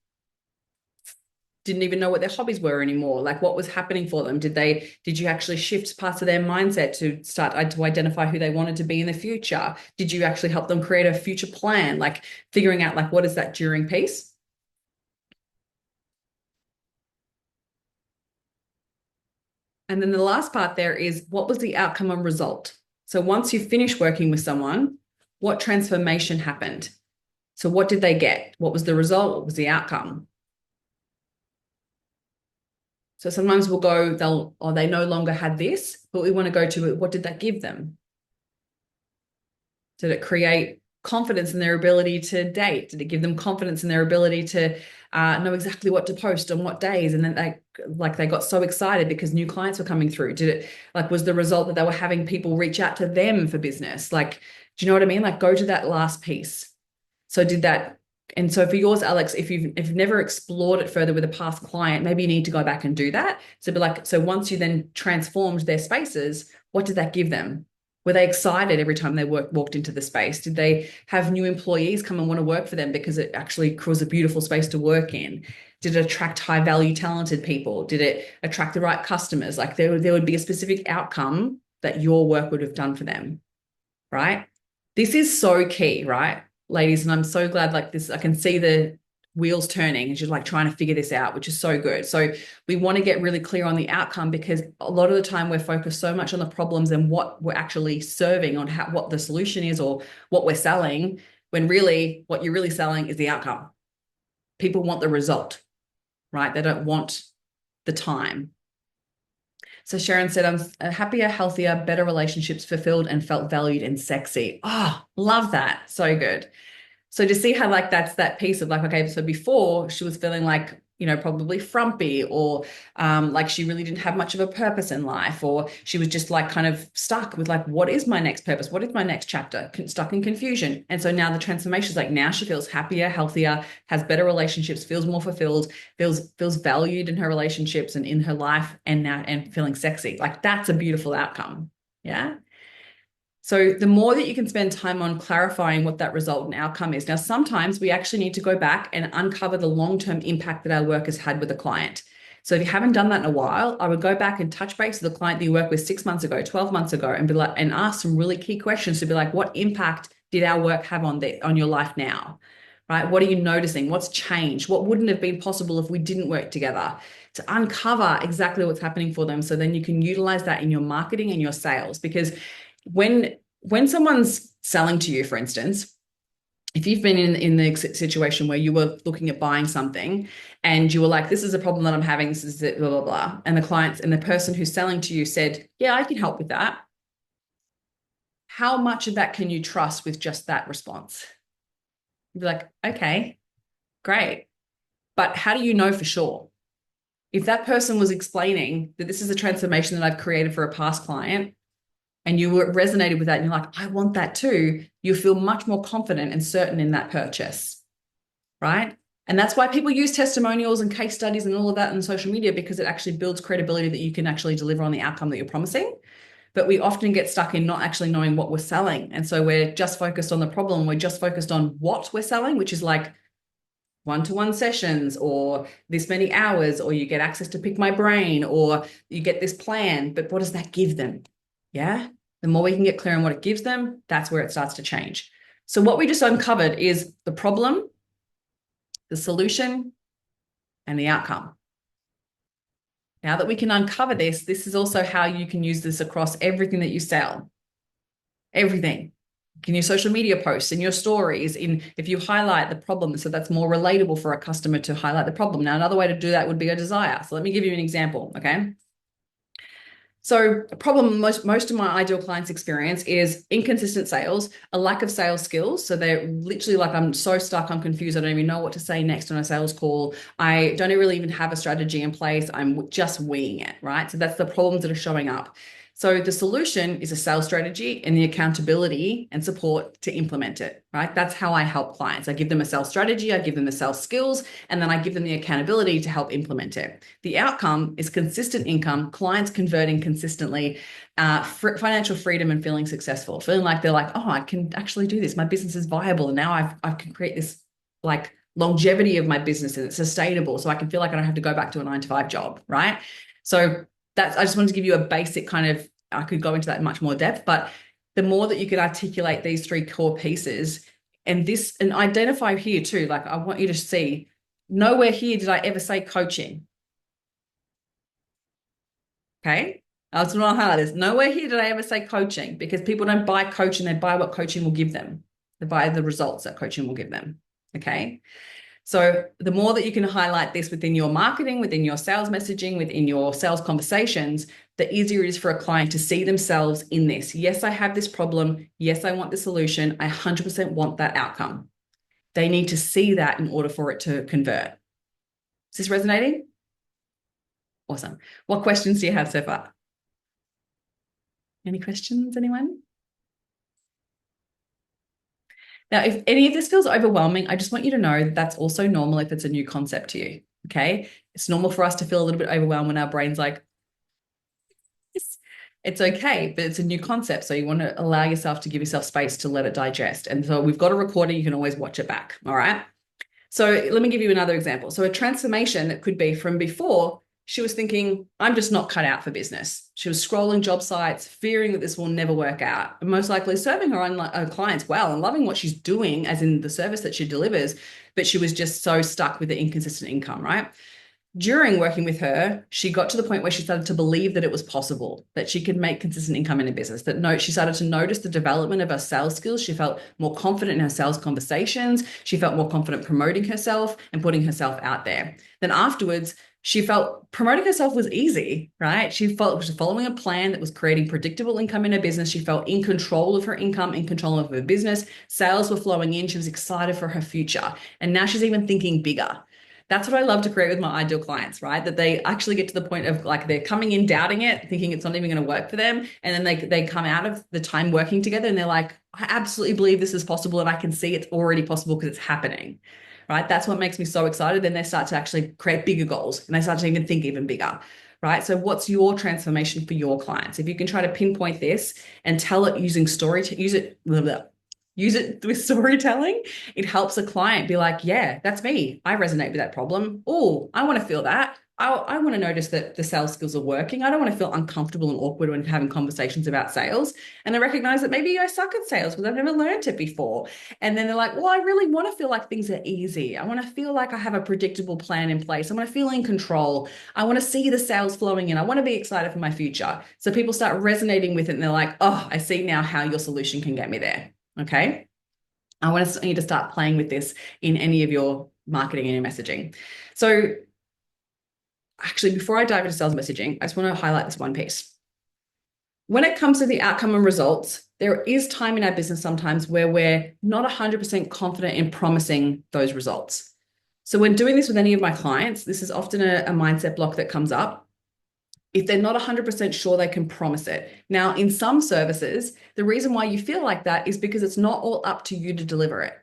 didn't even know what their hobbies were anymore? Like what was happening for them? Did you actually shift parts of their mindset to start to identify who they wanted to be in the future? Did you actually help them create a future plan? Like figuring out like what is that during piece? And then the last part there is what was the outcome and result? So once you finish working with someone, what transformation happened? So what did they get? What was the result? What was the outcome? So sometimes we'll go, they no longer had this, but we want to go to what did that give them? Did it create confidence in their ability to date? Did it give them confidence in their ability to know exactly what to post on what days? And then they got so excited because new clients were coming through. Did it like was the result that they were having people reach out to them for business? Like, do you know what I mean? Like go to that last piece. So did that, and so for yours, Alex, if you've never explored it further with a past client, maybe you need to go back and do that. So be like, so once you then transformed their spaces, what did that give them? Were they excited every time they walked into the space? Did they have new employees come and want to work for them because it actually was a beautiful space to work in? Did it attract high value, talented people? Did it attract the right customers? Like there would be a specific outcome that your work would have done for them, right? This is so key, right, ladies? And I'm so glad like this, I can see the wheels turning as you're like trying to figure this out, which is so good. So we want to get really clear on the outcome because a lot of the time we're focused so much on the problems and what we're actually serving on what the solution is or what we're selling, when really what you're really selling is the outcome. People want the result, right? They don't want the time. So Sharon said, I'm happier, healthier, better relationships, fulfilled, and felt valued and sexy. Oh, love that. So good. So to see how like that's that piece of like, okay, so before she was feeling like, probably frumpy or like she really didn't have much of a purpose in life, or she was just like kind of stuck with like, what is my next purpose? What is my next chapter? Stuck in confusion. And so now the transformation is like now she feels happier, healthier, has better relationships, feels more fulfilled, feels valued in her relationships and in her life, and feeling sexy. Like that's a beautiful outcome. Yeah. So the more that you can spend time on clarifying what that result and outcome is. Now, sometimes we actually need to go back and uncover the long-term impact that our work has had with the client. So if you haven't done that in a while, I would go back and touch base with the client that you worked with 6 months ago, 12 months ago, and be like, and ask some really key questions to be like, what impact did our work have on your life now? Right? What are you noticing? What's changed? What wouldn't have been possible if we didn't work together? To uncover exactly what's happening for them. So then you can utilize that in your marketing and your sales. Because when someone's selling to you, for instance, if you've been in the situation where you were looking at buying something and you were like, this is a problem that I'm having, this is it, blah, blah, blah. And the clients and the person who's selling to you said, yeah, I can help with that. How much of that can you trust with just that response? You'd be like, okay, great. But how do you know for sure? If that person was explaining that this is a transformation that I've created for a past client, and you resonated with that and you're like, I want that too, you feel much more confident and certain in that purchase, right? And that's why people use testimonials and case studies and all of that on social media, because it actually builds credibility that you can actually deliver on the outcome that you're promising. But we often get stuck in not actually knowing what we're selling. And so we're just focused on the problem. We're just focused on what we're selling, which is like one-to-one sessions or this many hours, or you get access to Pick My Brain, or you get this plan. But what does that give them? Yeah. The more we can get clear on what it gives them, that's where it starts to change. So what we just uncovered is the problem, the solution, and the outcome. Now that we can uncover this, this is also how you can use this across everything that you sell. Everything. In your social media posts, in your stories, if you highlight the problem, so that's more relatable for a customer to highlight the problem. Now, another way to do that would be a desire. So let me give you an example, okay? So a problem most of my ideal clients experience is inconsistent sales, a lack of sales skills. So they're literally like, I'm so stuck, I'm confused, I don't even know what to say next on a sales call. I don't really even have a strategy in place. I'm just winging it, right? So that's the problems that are showing up. So the solution is a sales strategy and the accountability and support to implement it, right? That's how I help clients. I give them a sales strategy, I give them the sales skills, and then I give them the accountability to help implement it. The outcome is consistent income, clients converting consistently, financial freedom and feeling successful, feeling like they're like, oh, I can actually do this. My business is viable. And now I can create this like longevity of my business and it's sustainable. So I can feel like I don't have to go back to a 9-to-5 job, right? So I just wanted to give you a basic kind of, I could go into that in much more depth, but the more that you could articulate these three core pieces and identify here too, like I want you to see, nowhere here did I ever say coaching. Okay. I just want to highlight this. Nowhere here did I ever say coaching, because people don't buy coaching, they buy what coaching will give them. They buy the results that coaching will give them. Okay. So the more that you can highlight this within your marketing, within your sales messaging, within your sales conversations, the easier it is for a client to see themselves in this. Yes, I have this problem. Yes, I want the solution. I 100% want that outcome. They need to see that in order for it to convert. Is this resonating? Awesome. What questions do you have so far? Any questions, anyone? Now, if any of this feels overwhelming, I just want you to know that that's also normal if it's a new concept to you. Okay. It's normal for us to feel a little bit overwhelmed when our brain's like, it's okay, but it's a new concept. So you want to allow yourself to give yourself space to let it digest. And so we've got a recording, you can always watch it back. All right. So let me give you another example. So a transformation that could be from before, she was thinking, I'm just not cut out for business. She was scrolling job sites, fearing that this will never work out, and most likely serving her own clients well and loving what she's doing, as in the service that she delivers. But she was just so stuck with the inconsistent income, right? During working with her, she got to the point where she started to believe that it was possible, that she could make consistent income in a business, she started to notice the development of her sales skills. She felt more confident in her sales conversations. She felt more confident promoting herself and putting herself out there. Then afterwards, She felt promoting herself was easy, right? She felt she was following a plan that was creating predictable income in her business. She felt in control of her income, in control of her business. Sales were flowing in. She was excited for her future. And now she's even thinking bigger. That's what I love to create with my ideal clients, right? That they actually get to the point of like they're coming in doubting it, thinking it's not even going to work for them. And then they come out of the time working together and they're like, I absolutely believe this is possible and I can see it's already possible because it's happening. Right? That's what makes me so excited. Then they start to actually create bigger goals and they start to even think even bigger. Right. So, what's your transformation for your clients? If you can try to pinpoint this and tell it using story, to use it, blah, blah, use it with storytelling, it helps a client be like, yeah, that's me. I resonate with that problem. Oh, I want to feel that. I want to notice that the sales skills are working. I don't want to feel uncomfortable and awkward when having conversations about sales. And I recognize that maybe I suck at sales because I've never learned it before. And then they're like, well, I really want to feel like things are easy. I want to feel like I have a predictable plan in place. I want to feel in control. I want to see the sales flowing in. I want to be excited for my future. So people start resonating with it and they're like, oh, I see now how your solution can get me there. Okay. I want you to start playing with this in any of your marketing and your messaging. So, actually, before I dive into sales messaging, I just want to highlight this one piece. When it comes to the outcome and results, there is time in our business sometimes where we're not 100% confident in promising those results. So, when doing this with any of my clients, this is often a mindset block that comes up if they're not 100% sure they can promise it. Now, in some services, the reason why you feel like that is because it's not all up to you to deliver it,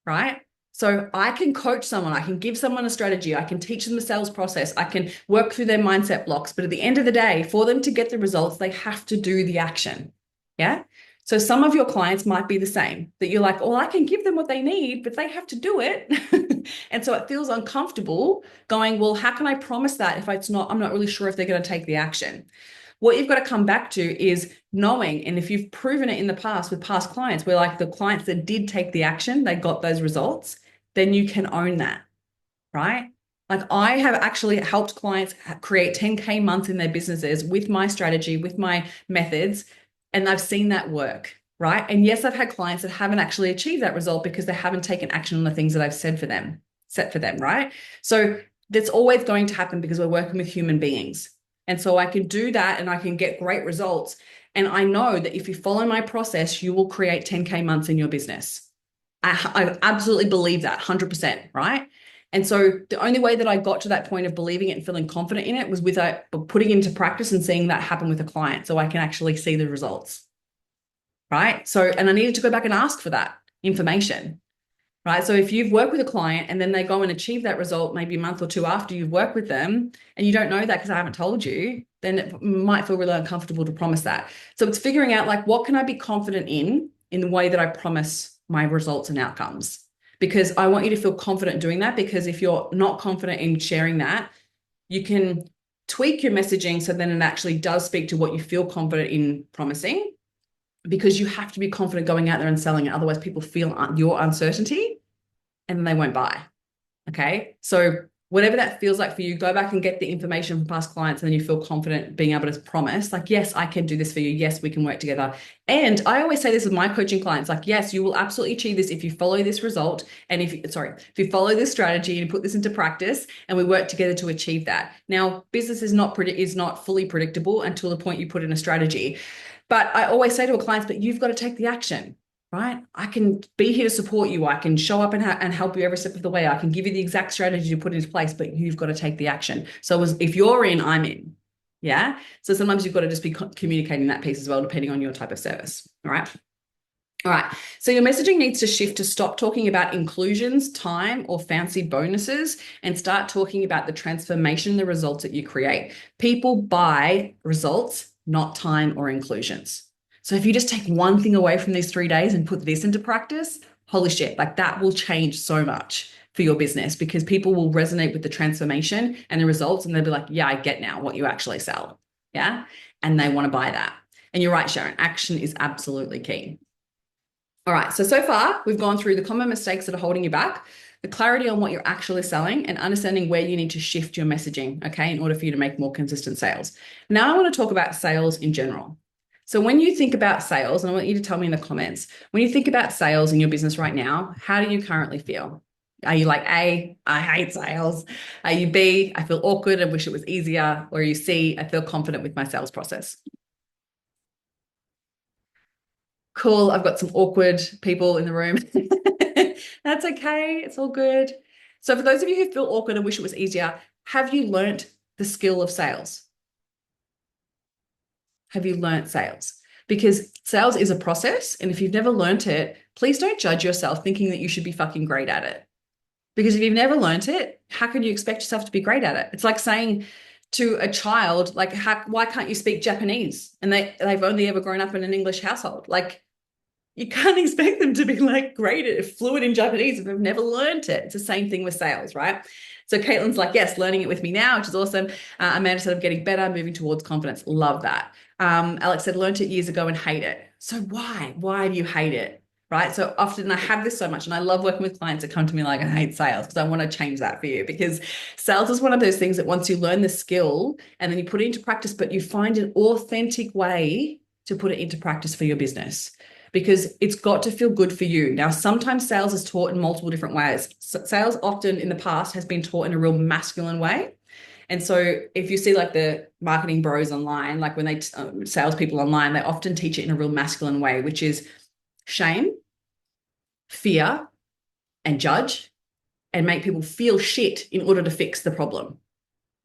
right? So I can coach someone, I can give someone a strategy, I can teach them the sales process, I can work through their mindset blocks. But at the end of the day, for them to get the results, they have to do the action. Yeah. So some of your clients might be the same, that you're like, well, I can give them what they need, but they have to do it. And so it feels uncomfortable going, well, how can I promise that if I'm not really sure if they're going to take the action? What you've got to come back to is knowing, and if you've proven it in the past with past clients, where like the clients that did take the action, they got those results, then you can own that, right? Like I have actually helped clients create 10K months in their businesses with my strategy, with my methods, and I've seen that work, right? And yes, I've had clients that haven't actually achieved that result because they haven't taken action on the things that I've set for them, right? So that's always going to happen because we're working with human beings. And so I can do that and I can get great results. And I know that if you follow my process, you will create 10K months in your business. I absolutely believe that 100%, right? And so the only way that I got to that point of believing it and feeling confident in it was with putting into practice and seeing that happen with a client so I can actually see the results, right? So, and I needed to go back and ask for that information, right? So if you've worked with a client and then they go and achieve that result maybe a month or two after you've worked with them and you don't know that because I haven't told you, then it might feel really uncomfortable to promise that. So it's figuring out like, what can I be confident in the way that I promise my results and outcomes? Because I want you to feel confident doing that, because if you're not confident in sharing that, you can tweak your messaging so then it actually does speak to what you feel confident in promising, because you have to be confident going out there and selling it. Otherwise, people feel your uncertainty and then they won't buy. Okay. So whatever that feels like for you, go back and get the information from past clients, and then you feel confident being able to promise, like, yes, I can do this for you. Yes, we can work together. And I always say this with my coaching clients, like, yes, you will absolutely achieve this if you follow this result. And if you follow this strategy and put this into practice and we work together to achieve that. Now, business is not fully predictable until the point you put in a strategy. But I always say to a client, but you've got to take the action, right? I can be here to support you. I can show up and help you every step of the way. I can give you the exact strategy to put into place, but you've got to take the action. So if you're in, I'm in. Yeah. So sometimes you've got to just be communicating that piece as well, depending on your type of service. All right. All right. So your messaging needs to shift to stop talking about inclusions, time, or fancy bonuses and start talking about the transformation, the results that you create. People buy results, not time or inclusions. So if you just take one thing away from these 3 days and put this into practice, holy shit, like that will change so much for your business, because people will resonate with the transformation and the results and they'll be like, yeah, I get now what you actually sell. Yeah. And they want to buy that. And you're right, Sharon, action is absolutely key. All right, so far we've gone through the common mistakes that are holding you back, the clarity on what you're actually selling, and understanding where you need to shift your messaging, okay, in order for you to make more consistent sales. Now I want to talk about sales in general. So when you think about sales, and I want you to tell me in the comments, when you think about sales in your business right now, how do you currently feel? Are you like A, I hate sales? Are you B, I feel awkward and wish it was easier? Or are you C, I feel confident with my sales process? Cool. I've got some awkward people in the room. That's okay. It's all good. So, for those of you who feel awkward and wish it was easier, have you learnt the skill of sales? Have you learnt sales? Because sales is a process. And if you've never learnt it, please don't judge yourself thinking that you should be fucking great at it. Because if you've never learnt it, how can you expect yourself to be great at it? It's like saying to a child, like, why can't you speak Japanese? And they've only ever grown up in an English household. Like, you can't expect them to be like great at fluent in Japanese if they've never learned it. It's the same thing with sales, right? So Caitlin's like, yes, learning it with me now, which is awesome. Amanda said, I'm getting better, moving towards confidence. Love that. Alex said, learned it years ago and hate it. So why? Why do you hate it? Right. So often I have this so much, and I love working with clients that come to me like, I hate sales because I want to change that for you. Because sales is one of those things that once you learn the skill and then you put it into practice, but you find an authentic way to put it into practice for your business because it's got to feel good for you. Now, sometimes sales is taught in multiple different ways. Sales often in the past has been taught in a real masculine way. And so if you see like the marketing bros online, like when they salespeople online, they often teach it in a real masculine way, which is shame, fear, and judge and make people feel shit in order to fix the problem,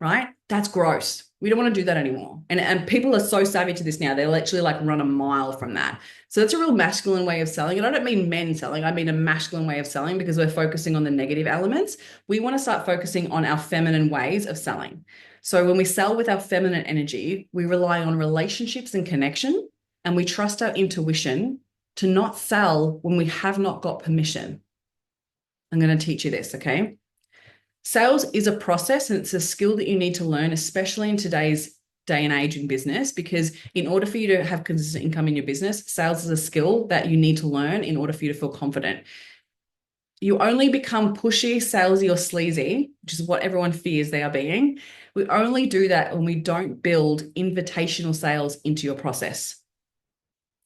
right? That's gross. We don't want to do that anymore. And people are so savvy to this now. They literally like run a mile from that. So that's a real masculine way of selling. And I don't mean men selling. I mean a masculine way of selling because we're focusing on the negative elements. We want to start focusing on our feminine ways of selling. So when we sell with our feminine energy, we rely on relationships and connection, and we trust our intuition to not sell when we have not got permission. I'm going to teach you this, okay? Sales is a process and it's a skill that you need to learn, especially in today's day and age in business, because in order for you to have consistent income in your business, sales is a skill that you need to learn in order for you to feel confident. You only become pushy, salesy, or sleazy, which is what everyone fears they are being. We only do that when we don't build invitational sales into your process.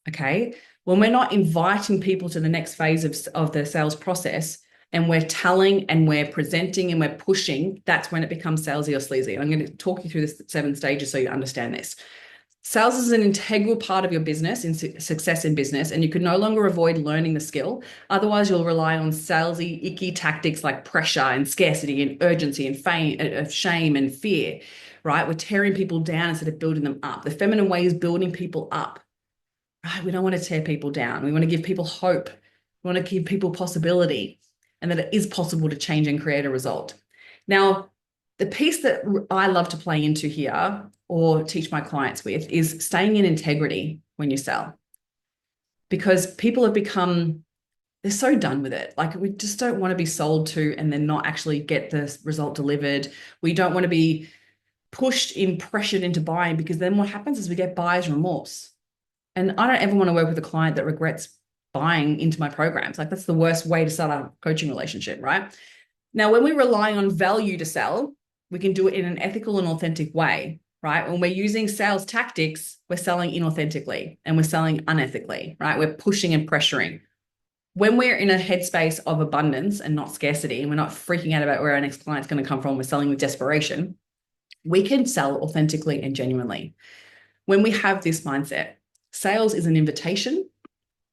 Okay. When we're not inviting people to the next phase of the sales process, and we're telling and we're presenting and we're pushing, that's when it becomes salesy or sleazy. And I'm going to talk you through the 7 stages so you understand this. Sales is an integral part of your business in success in business, and you can no longer avoid learning the skill. Otherwise, you'll rely on salesy, icky tactics like pressure and scarcity and urgency and shame and fear, right? We're tearing people down instead of building them up. The feminine way is building people up, right? We don't want to tear people down. We want to give people hope. We want to give people possibility and that it is possible to change and create a result. Now, the piece that I love to play into here or teach my clients with is staying in integrity when you sell. Because people have become, they're so done with it. Like we just don't want to be sold to and then not actually get the result delivered. We don't want to be pushed in, pressured into buying because then what happens is we get buyer's remorse. And I don't ever want to work with a client that regrets buying into my programs. Like that's the worst way to start a coaching relationship, right? Now, when we rely on value to sell, we can do it in an ethical and authentic way, right? When we're using sales tactics, we're selling inauthentically and we're selling unethically, right? We're pushing and pressuring. When we're in a headspace of abundance and not scarcity, and we're not freaking out about where our next client's going to come from, we're selling with desperation, we can sell authentically and genuinely. When we have this mindset, sales is an invitation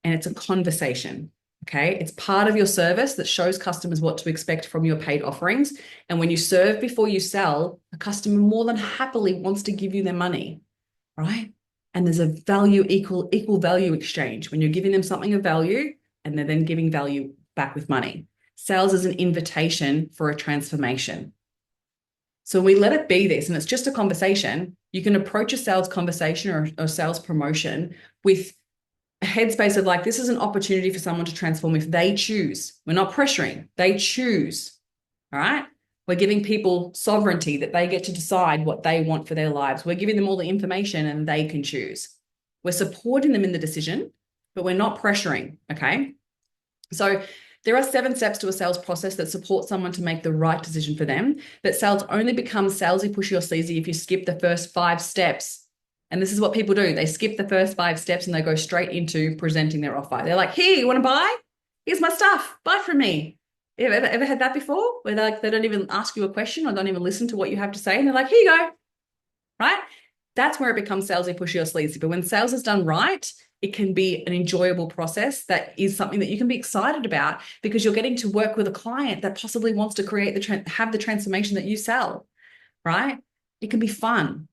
and it's a conversation. Okay. It's part of your service that shows customers what to expect from your paid offerings. And when you serve before you sell, a customer more than happily wants to give you their money, right? And there's a equal value exchange when you're giving them something of value and they're then giving value back with money. Sales is an invitation for a transformation. So we let it be this, and it's just a conversation. You can approach a sales conversation or sales promotion with a headspace of like, this is an opportunity for someone to transform if they choose. We're not pressuring, they choose. All right. We're giving people sovereignty that they get to decide what they want for their lives. We're giving them all the information and they can choose. We're supporting them in the decision, but we're not pressuring. Okay. So there are 7 steps to a sales process that support someone to make the right decision for them. But sales only becomes salesy, pushy, or sleazy if you skip the first 5 steps. And this is what people do. They skip the first 5 steps and they go straight into presenting their offer. They're like, here, you want to buy? Here's my stuff. Buy from me. Ever had that before? Where they're like, they don't even ask you a question or don't even listen to what you have to say. And they're like, here you go, right? That's where it becomes salesy, pushy, or sleazy. But when sales is done right, it can be an enjoyable process that is something that you can be excited about because you're getting to work with a client that possibly wants to create have the transformation that you sell, right? It can be fun.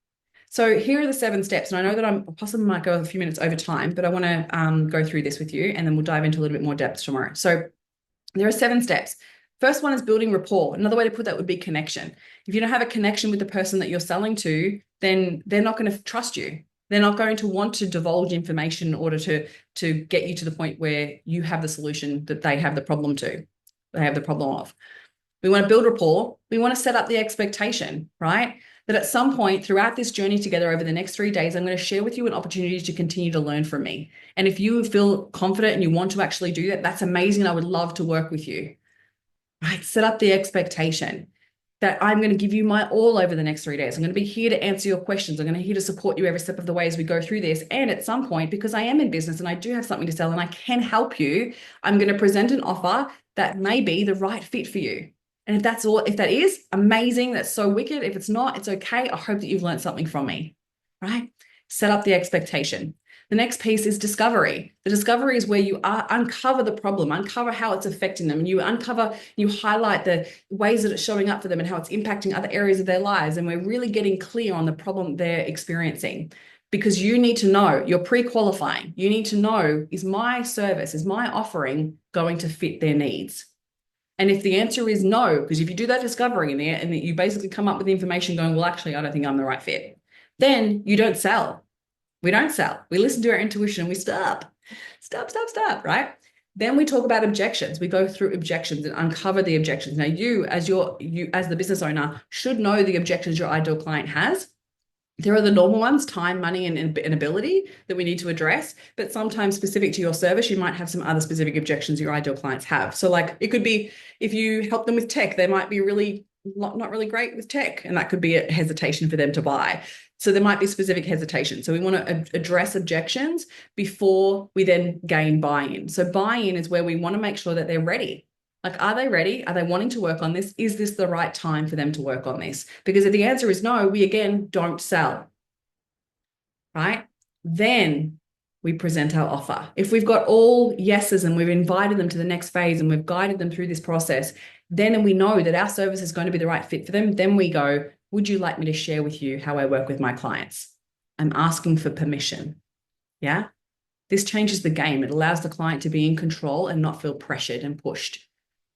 So here are the 7 steps. And I know that I'm possibly might go a few minutes over time, but I want to go through this with you and then we'll dive into a little bit more depth tomorrow. So there are 7 steps. First one is building rapport. Another way to put that would be connection. If you don't have a connection with the person that you're selling to, then they're not going to trust you. They're not going to want to divulge information in order to get you to the point where you have the solution that they have the problem to. They have the problem of. We want to build rapport. We want to set up the expectation, right? That at some point throughout this journey together over the next 3 days, I'm going to share with you an opportunity to continue to learn from me. And if you feel confident and you want to actually do that, that's amazing. I would love to work with you, right? Set up the expectation that I'm going to give you my all over the next 3 days. I'm going to be here to answer your questions. I'm going to be here to support you every step of the way as we go through this. And at some point, because I am in business and I do have something to sell and I can help you, I'm going to present an offer that may be the right fit for you. And if that's all, if that is amazing, that's so wicked. If it's not, it's okay. I hope that you've learned something from me, right? Set up the expectation. The next piece is discovery. The discovery is where you uncover the problem, uncover how it's affecting them, and you highlight the ways that it's showing up for them and how it's impacting other areas of their lives. And we're really getting clear on the problem they're experiencing because you need to know, you're pre-qualifying. You need to know, is my service, is my offering going to fit their needs? And if the answer is no, because if you do that discovery and you basically come up with the information going, well, actually, I don't think I'm the right fit, then you don't sell. We don't sell. We listen to our intuition and we stop, right? Then we talk about objections. We go through objections and uncover the objections. Now, you as the business owner should know the objections your ideal client has. There are the normal ones, time, money, and ability that we need to address. But sometimes specific to your service, you might have some other specific objections your ideal clients have. So like it could be if you help them with tech, they might be really not really great with tech. And that could be a hesitation for them to buy. So there might be specific hesitation. So we want to address objections before we then gain buy-in. So buy-in is where we want to make sure that they're ready. Like, are they ready? Are they wanting to work on this? Is this the right time for them to work on this? Because if the answer is no, we again don't sell, right? Then we present our offer. If we've got all yeses and we've invited them to the next phase and we've guided them through this process, then we know that our service is going to be the right fit for them. Then we go, would you like me to share with you how I work with my clients? I'm asking for permission. Yeah. This changes the game. It allows the client to be in control and not feel pressured and pushed.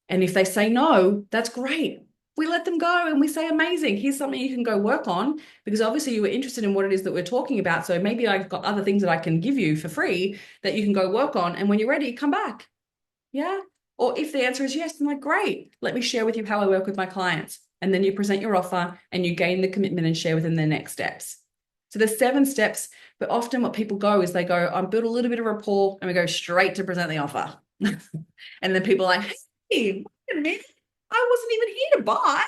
And if they say no, that's great. We let them go and we say, amazing, here's something you can go work on because obviously you were interested in what it is that we're talking about. So maybe I've got other things that I can give you for free that you can go work on. And when you're ready, come back. Yeah. Or if the answer is yes, then like, great, let me share with you how I work with my clients. And then you present your offer and you gain the commitment and share with them their next steps. So there's 7 steps, but often what people go is they go, I build a little bit of rapport and we go straight to present the offer. And then people are like, hey, wait a minute, I wasn't even here to buy,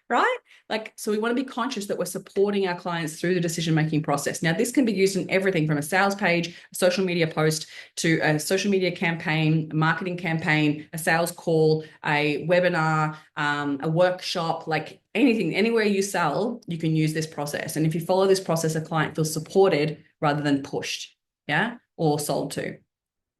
right? Like, so we want to be conscious that we're supporting our clients through the decision-making process. Now, this can be used in everything from a sales page, a social media post, to a social media campaign, a marketing campaign, a sales call, a webinar, a workshop, like anything, anywhere you sell, you can use this process. And if you follow this process, a client feels supported rather than pushed, yeah, or sold to.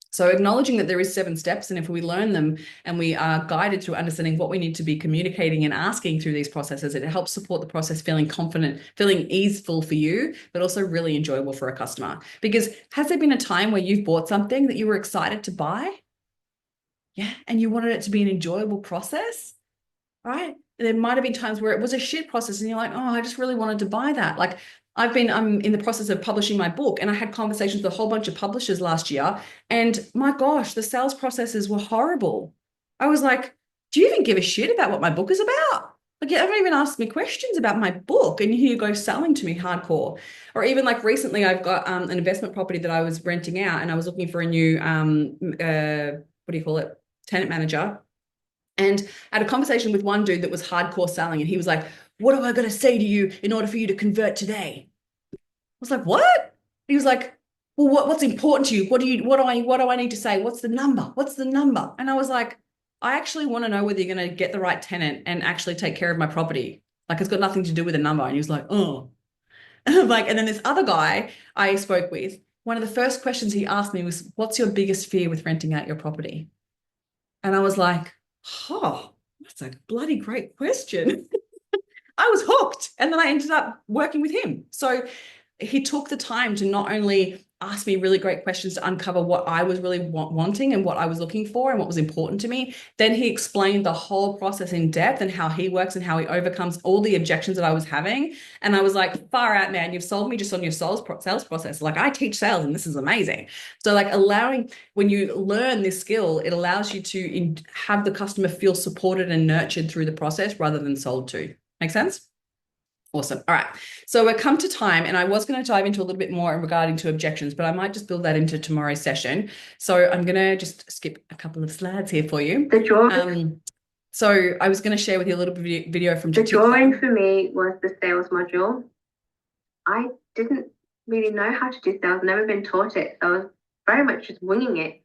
So acknowledging that there is 7 steps, and if we learn them and we are guided through understanding what we need to be communicating and asking through these processes, it helps support the process feeling confident, feeling easeful for you, but also really enjoyable for a customer. Because has there been a time where you've bought something that you were excited to buy? Yeah, and you wanted it to be an enjoyable process, right? There might have been times where it was a shit process and you're like, oh, I just really wanted to buy that. Like I'm in the process of publishing my book and I had conversations with a whole bunch of publishers last year. And my gosh, the sales processes were horrible. I was like, do you even give a shit about what my book is about? Like, you haven't even asked me questions about my book, and here you go selling to me hardcore. Or even like recently, I've got an investment property that I was renting out, and I was looking for a new what do you call it, tenant manager. And I had a conversation with one dude that was hardcore selling, and he was like, what do I got to say to you in order for you to convert today? I was like, what? He was like, well, what's important to you? What do I need to say? What's the number? What's the number? And I was like, I actually want to know whether you're going to get the right tenant and actually take care of my property. Like it's got nothing to do with a number. And he was like, oh, like, and then this other guy I spoke with, one of the first questions he asked me was, what's your biggest fear with renting out your property? And I was like, oh, that's a bloody great question. I was hooked. And then I ended up working with him. So he took the time to not only ask me really great questions to uncover what I was really wanting and what I was looking for and what was important to me. Then he explained the whole process in depth and how he works and how he overcomes all the objections that I was having. And I was like, far out, man, you've sold me just on your sales process. Like I teach sales and this is amazing. So like allowing, when you learn this skill, it allows you to have the customer feel supported and nurtured through the process rather than sold to. Make sense? Awesome. All right. So we're come to time, and I was going to dive into a little bit more regarding to objections, but I might just build that into tomorrow's session. So I'm going to just skip a couple of slides here for you. The drawing, so I was going to share with you a little video from the TikTok. drawing for me was the sales module. I didn't really know how to do sales, never been taught it. So I was very much just winging it.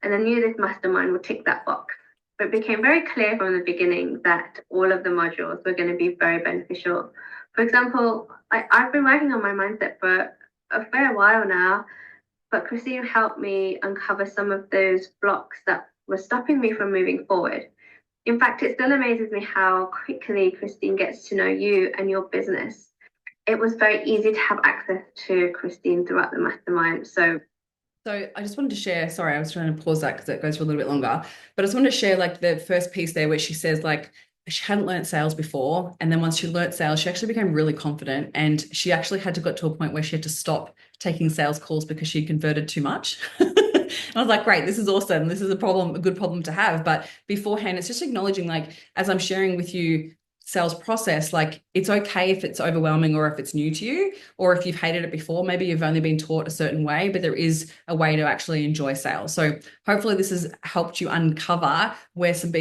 And I knew this mastermind would tick that box. But it became very clear from the beginning that all of the modules were going to be very beneficial. For example, I've been working on my mindset for a fair while now, but Christine helped me uncover some of those blocks that were stopping me from moving forward. In fact, it still amazes me how quickly Christine gets to know you and your business. It was very easy to have access to Christine throughout the mastermind. So I just wanted to share, sorry, I was trying to pause that because it goes for a little bit longer, but I just wanted to share like the first piece there where she says like she hadn't learned sales before. And then once she learned sales, she actually became really confident. And she actually had to get to a point where she had to stop taking sales calls because she converted too much. And I was like, great, this is awesome. This is a problem, a good problem to have. But beforehand, it's just acknowledging, like, as I'm sharing with you sales process, like it's okay if it's overwhelming or if it's new to you, or if you've hated it before, maybe you've only been taught a certain way, but there is a way to actually enjoy sales. So hopefully this has helped you uncover where some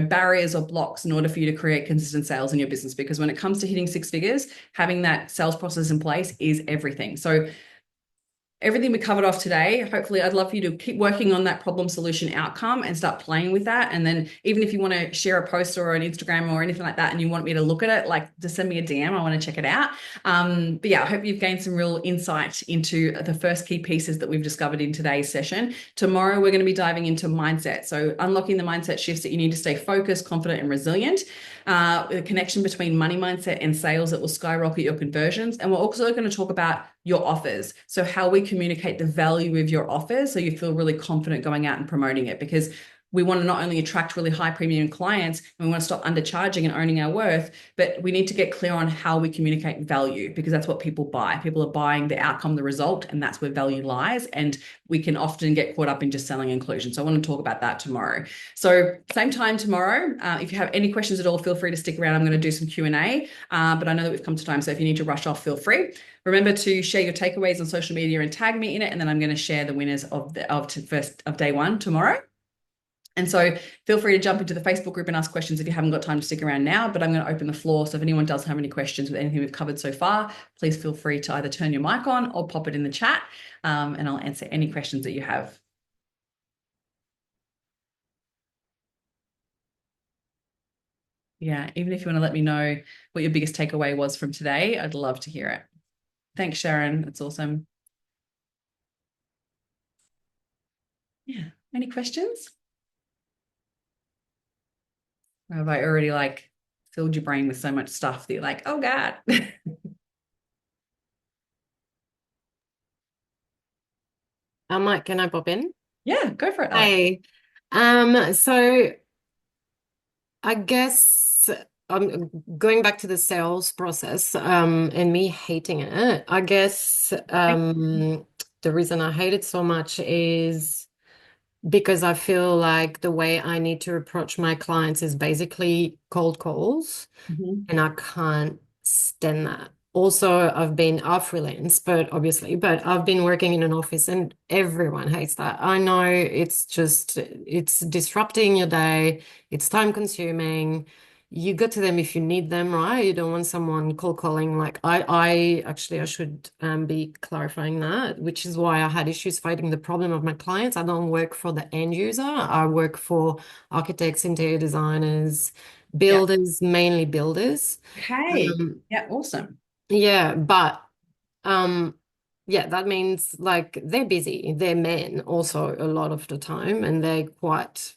barriers or blocks in order for you to create consistent sales in your business. Because when it comes to hitting six figures, having that sales process in place is everything. So everything we covered off today, hopefully I'd love for you to keep working on that problem solution outcome and start playing with that. And then even if you want to share a post or an Instagram or anything like that and you want me to look at it, like just send me a DM. I want to check it out. But yeah, I hope you've gained some real insight into the first key pieces that we've discovered in today's session. Tomorrow, we're going to be diving into mindset. So unlocking the mindset shifts that you need to stay focused, confident, and resilient. The connection between money mindset and sales that will skyrocket your conversions. And we're also going to talk about your offers. So how we communicate the value of your offers so you feel really confident going out and promoting it, because we want to not only attract really high premium clients, and we want to stop undercharging and owning our worth, but we need to get clear on how we communicate value, because that's what people buy. People are buying the outcome, the result, and that's where value lies. And we can often get caught up in just selling inclusion. So I want to talk about that tomorrow. So same time tomorrow. If you have any questions at all, feel free to stick around. I'm going to do some Q&A, but I know that we've come to time. So if you need to rush off, feel free. Remember to share your takeaways on social media and tag me in it. And then I'm going to share the winners of day one tomorrow. And so feel free to jump into the Facebook group and ask questions if you haven't got time to stick around now, but I'm going to open the floor. So if anyone does have any questions with anything we've covered so far, please feel free to either turn your mic on or pop it in the chat, and I'll answer any questions that you have. Yeah, even if you want to let me know what your biggest takeaway was from today, I'd love to hear it. Thanks, Sharon. That's awesome. Yeah. Any questions? Or have I already like filled your brain with so much stuff that you're like, oh God. Mike, can I pop in? Yeah, go for it, Alex. Hey, so I guess going back to the sales process, and me hating it, I guess the reason I hate it so much is because I feel like the way I need to approach my clients is basically cold calls, and I can't stand that. Also, I've freelance, but I've been working in an office and everyone hates that. I know it's disrupting your day. It's time consuming. you go to them if you need them, right? You don't want someone cold calling. Like I actually I should be clarifying that, which is why I had issues fighting the problem of my clients. I don't work for the end user. I work for architects, interior designers, Yeah. builders, mainly builders. Okay. Um, Yeah, awesome. yeah, but um, yeah, that means like they're busy. They're men also a lot of the time, and they're quite,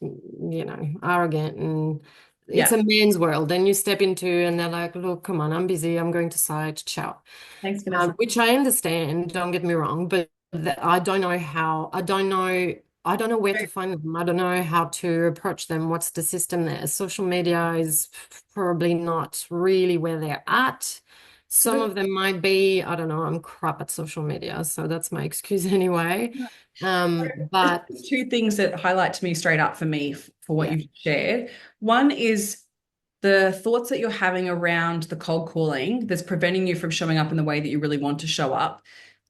arrogant, and it's Yeah. a man's world. Then you step into, and they're like, "Look, come on, I'm busy. I'm going to site. Ciao." Thanks, Vanessa. Which I understand, don't get me wrong, but I don't know how, I don't know where to find them. I don't know how to approach them. What's the system there? Social media is probably not really where they're at. So Some of them might be, I don't know, I'm crap at social media, so that's my excuse anyway. there's But two things that highlight to me straight up for me for what yeah, you've shared. One is the thoughts that you're having around the cold calling that's preventing you from showing up in the way that you really want to show up.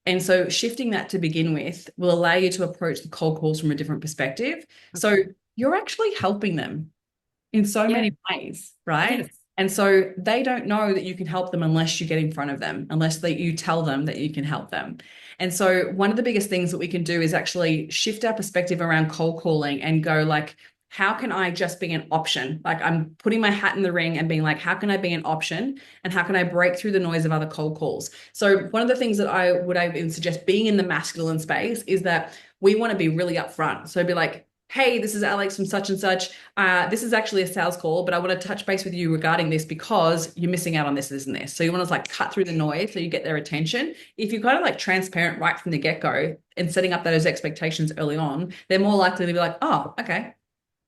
And so shifting that to begin with will allow you to approach the cold calls from a different perspective. So okay. you're actually helping them in so Yeah, many ways, right? yes. And so they don't know that you can help them unless you get in front of them, unless you tell them that you can help them. And so one of the biggest things that we can do is actually shift our perspective around cold calling and go like, how can I just be an option? Like I'm putting my hat in the ring and being like, how can I be an option? And how can I break through the noise of other cold calls? So one of the things that I even suggest being in the masculine space is that we want to be really upfront. So be like, hey, this is Alex from such and such. This is actually a sales call, but I want to touch base with you regarding this because you're missing out on this, this, and this. So you want to like cut through the noise so you get their attention. If you're kind of like transparent right from the get-go and setting up those expectations early on, they're more likely to be like, oh, okay.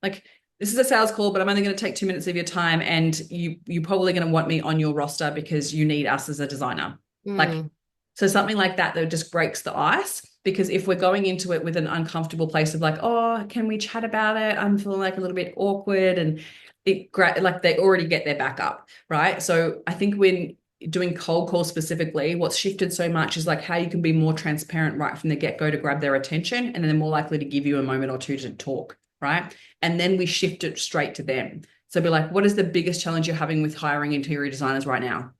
Like this is a sales call, but I'm only going to take 2 minutes of your time, and you're probably going to want me on your roster because you need us as a designer. Like Mm, so something like that that just breaks the ice. Because if we're going into it with an uncomfortable place of like, oh, can we chat about it? I'm feeling like a little bit awkward, and like they already get their back up, right? So I think when doing cold call specifically, what's shifted so much is like how you can be more transparent right from the get-go to grab their attention, and then they're more likely to give you a moment or two to talk, right? And then we shift it straight to them. So be like, what is the biggest challenge you're having with hiring interior designers right now?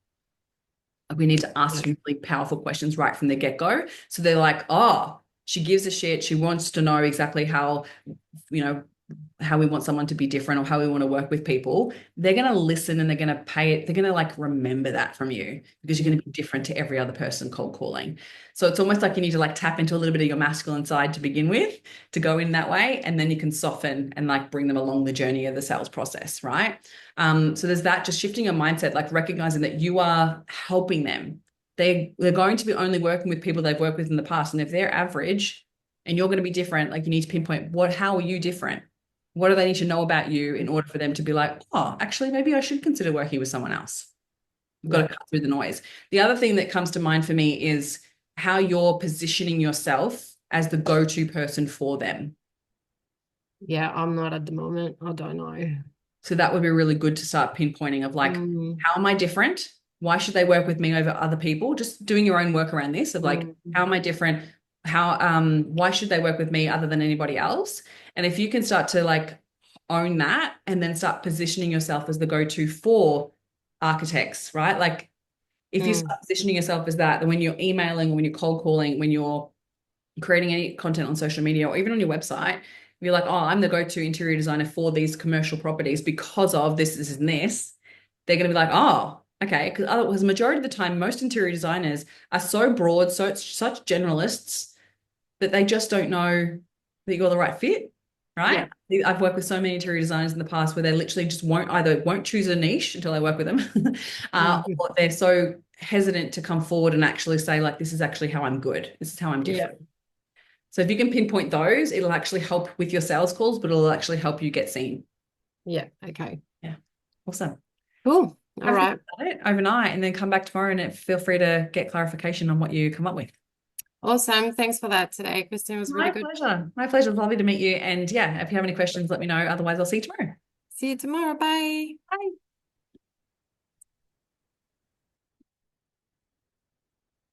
We need to yeah, ask some really powerful questions right from the get-go. So they're like, oh, she gives a shit. She wants to know exactly how, you know, how we want someone to be different or how we want to work with people. They're going to listen and they're going to pay it. They're going to like remember that from you because you're yeah, going to be different to every other person cold calling. So it's almost like you need to like tap into a little bit of your masculine side to begin with to go in that way. And then you can soften and like bring them along the journey of the sales process, right? So there's that, just shifting your mindset, like recognizing that you are helping them. They're going to be only working with people they've worked with in the past. And if they're average and you're going to be different, like you need to pinpoint how are you different? What do they need to know about you in order for them to be like, oh, actually, maybe I should consider working with someone else? We've got yeah, to cut through the noise. The other thing that comes to mind for me is how you're positioning yourself as the go-to person for them. yeah. I'm not at the moment. I don't know. So that would be really good to start pinpointing of like, Mm, how am I different? Why should they work with me over other people? Just doing your own work around this of like, how mm, am I different? Why should they work with me other than anybody else? And if you can start to like own that and then start positioning yourself as the go-to for architects, right? Like if you mm, start positioning yourself as that, then when you're emailing, when you're cold calling, when you're creating any content on social media or even on your website, you're like, oh, I'm the go-to interior designer for these commercial properties because of this, this, and this. They're going to be like, oh, okay. Because the majority of the time, most interior designers are so broad, so it's such generalists that they just don't know that you're the right fit, yeah. right? I've worked with so many interior designers in the past where they literally just won't choose a niche until I work with them, Mm, or they're so hesitant to come forward and actually say like, this is actually how I'm good. This is how I'm yeah. different. So if you can pinpoint those, it'll actually help with your sales calls, but it'll actually help you get seen. Yeah. Okay. Yeah. Awesome. Cool. All Have a think right. about it overnight and then come back tomorrow and feel free to get clarification on what you come up with. Awesome. Thanks for that today, Christine. It was really My good. pleasure. My pleasure. Lovely to meet you. And yeah, if you have any questions, let me know. Otherwise, I'll see you tomorrow. See you tomorrow. Bye. Bye.